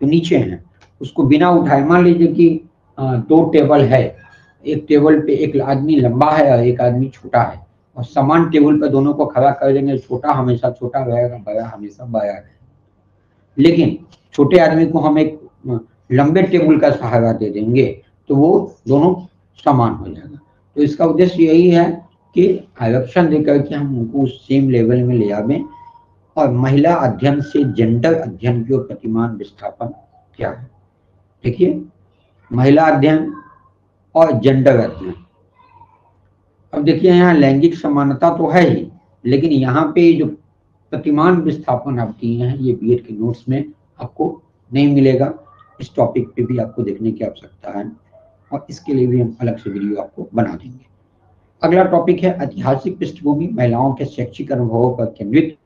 तो नीचे हैं उसको बिना उठाए, मान लीजिए कि 2 टेबल है, एक टेबल पे एक आदमी लंबा है और एक आदमी छोटा है, और समान टेबल पे दोनों को खड़ा कर देंगे, छोटा हमेशा छोटा रहेगा, बड़ा हमेशा बड़ा रहेगा। लेकिन छोटे आदमी को हम एक लंबे टेबल का सहारा दे देंगे तो वो दोनों समान हो जाएगा। तो इसका उद्देश्य यही है कि आरक्षण देकर के हम उनको उस सेम लेवल में ले आवें। और महिला अध्ययन से जेंडर अध्ययन की प्रतिमान विस्थापन क्या है, देखिए महिला अध्ययन और जेंडर अध्ययन। अब देखिए यहाँ लैंगिक समानता तो है ही, लेकिन यहाँ पे जो प्रतिमान विस्थापन आप दिए हैं ये बीएड के नोट्स में आपको नहीं मिलेगा। इस टॉपिक पे भी आपको देखने की आवश्यकता है और इसके लिए भी हम अलग से वीडियो आपको बना देंगे। अगला टॉपिक है ऐतिहासिक पृष्ठभूमि महिलाओं के शैक्षिक अनुभवों पर केंद्रित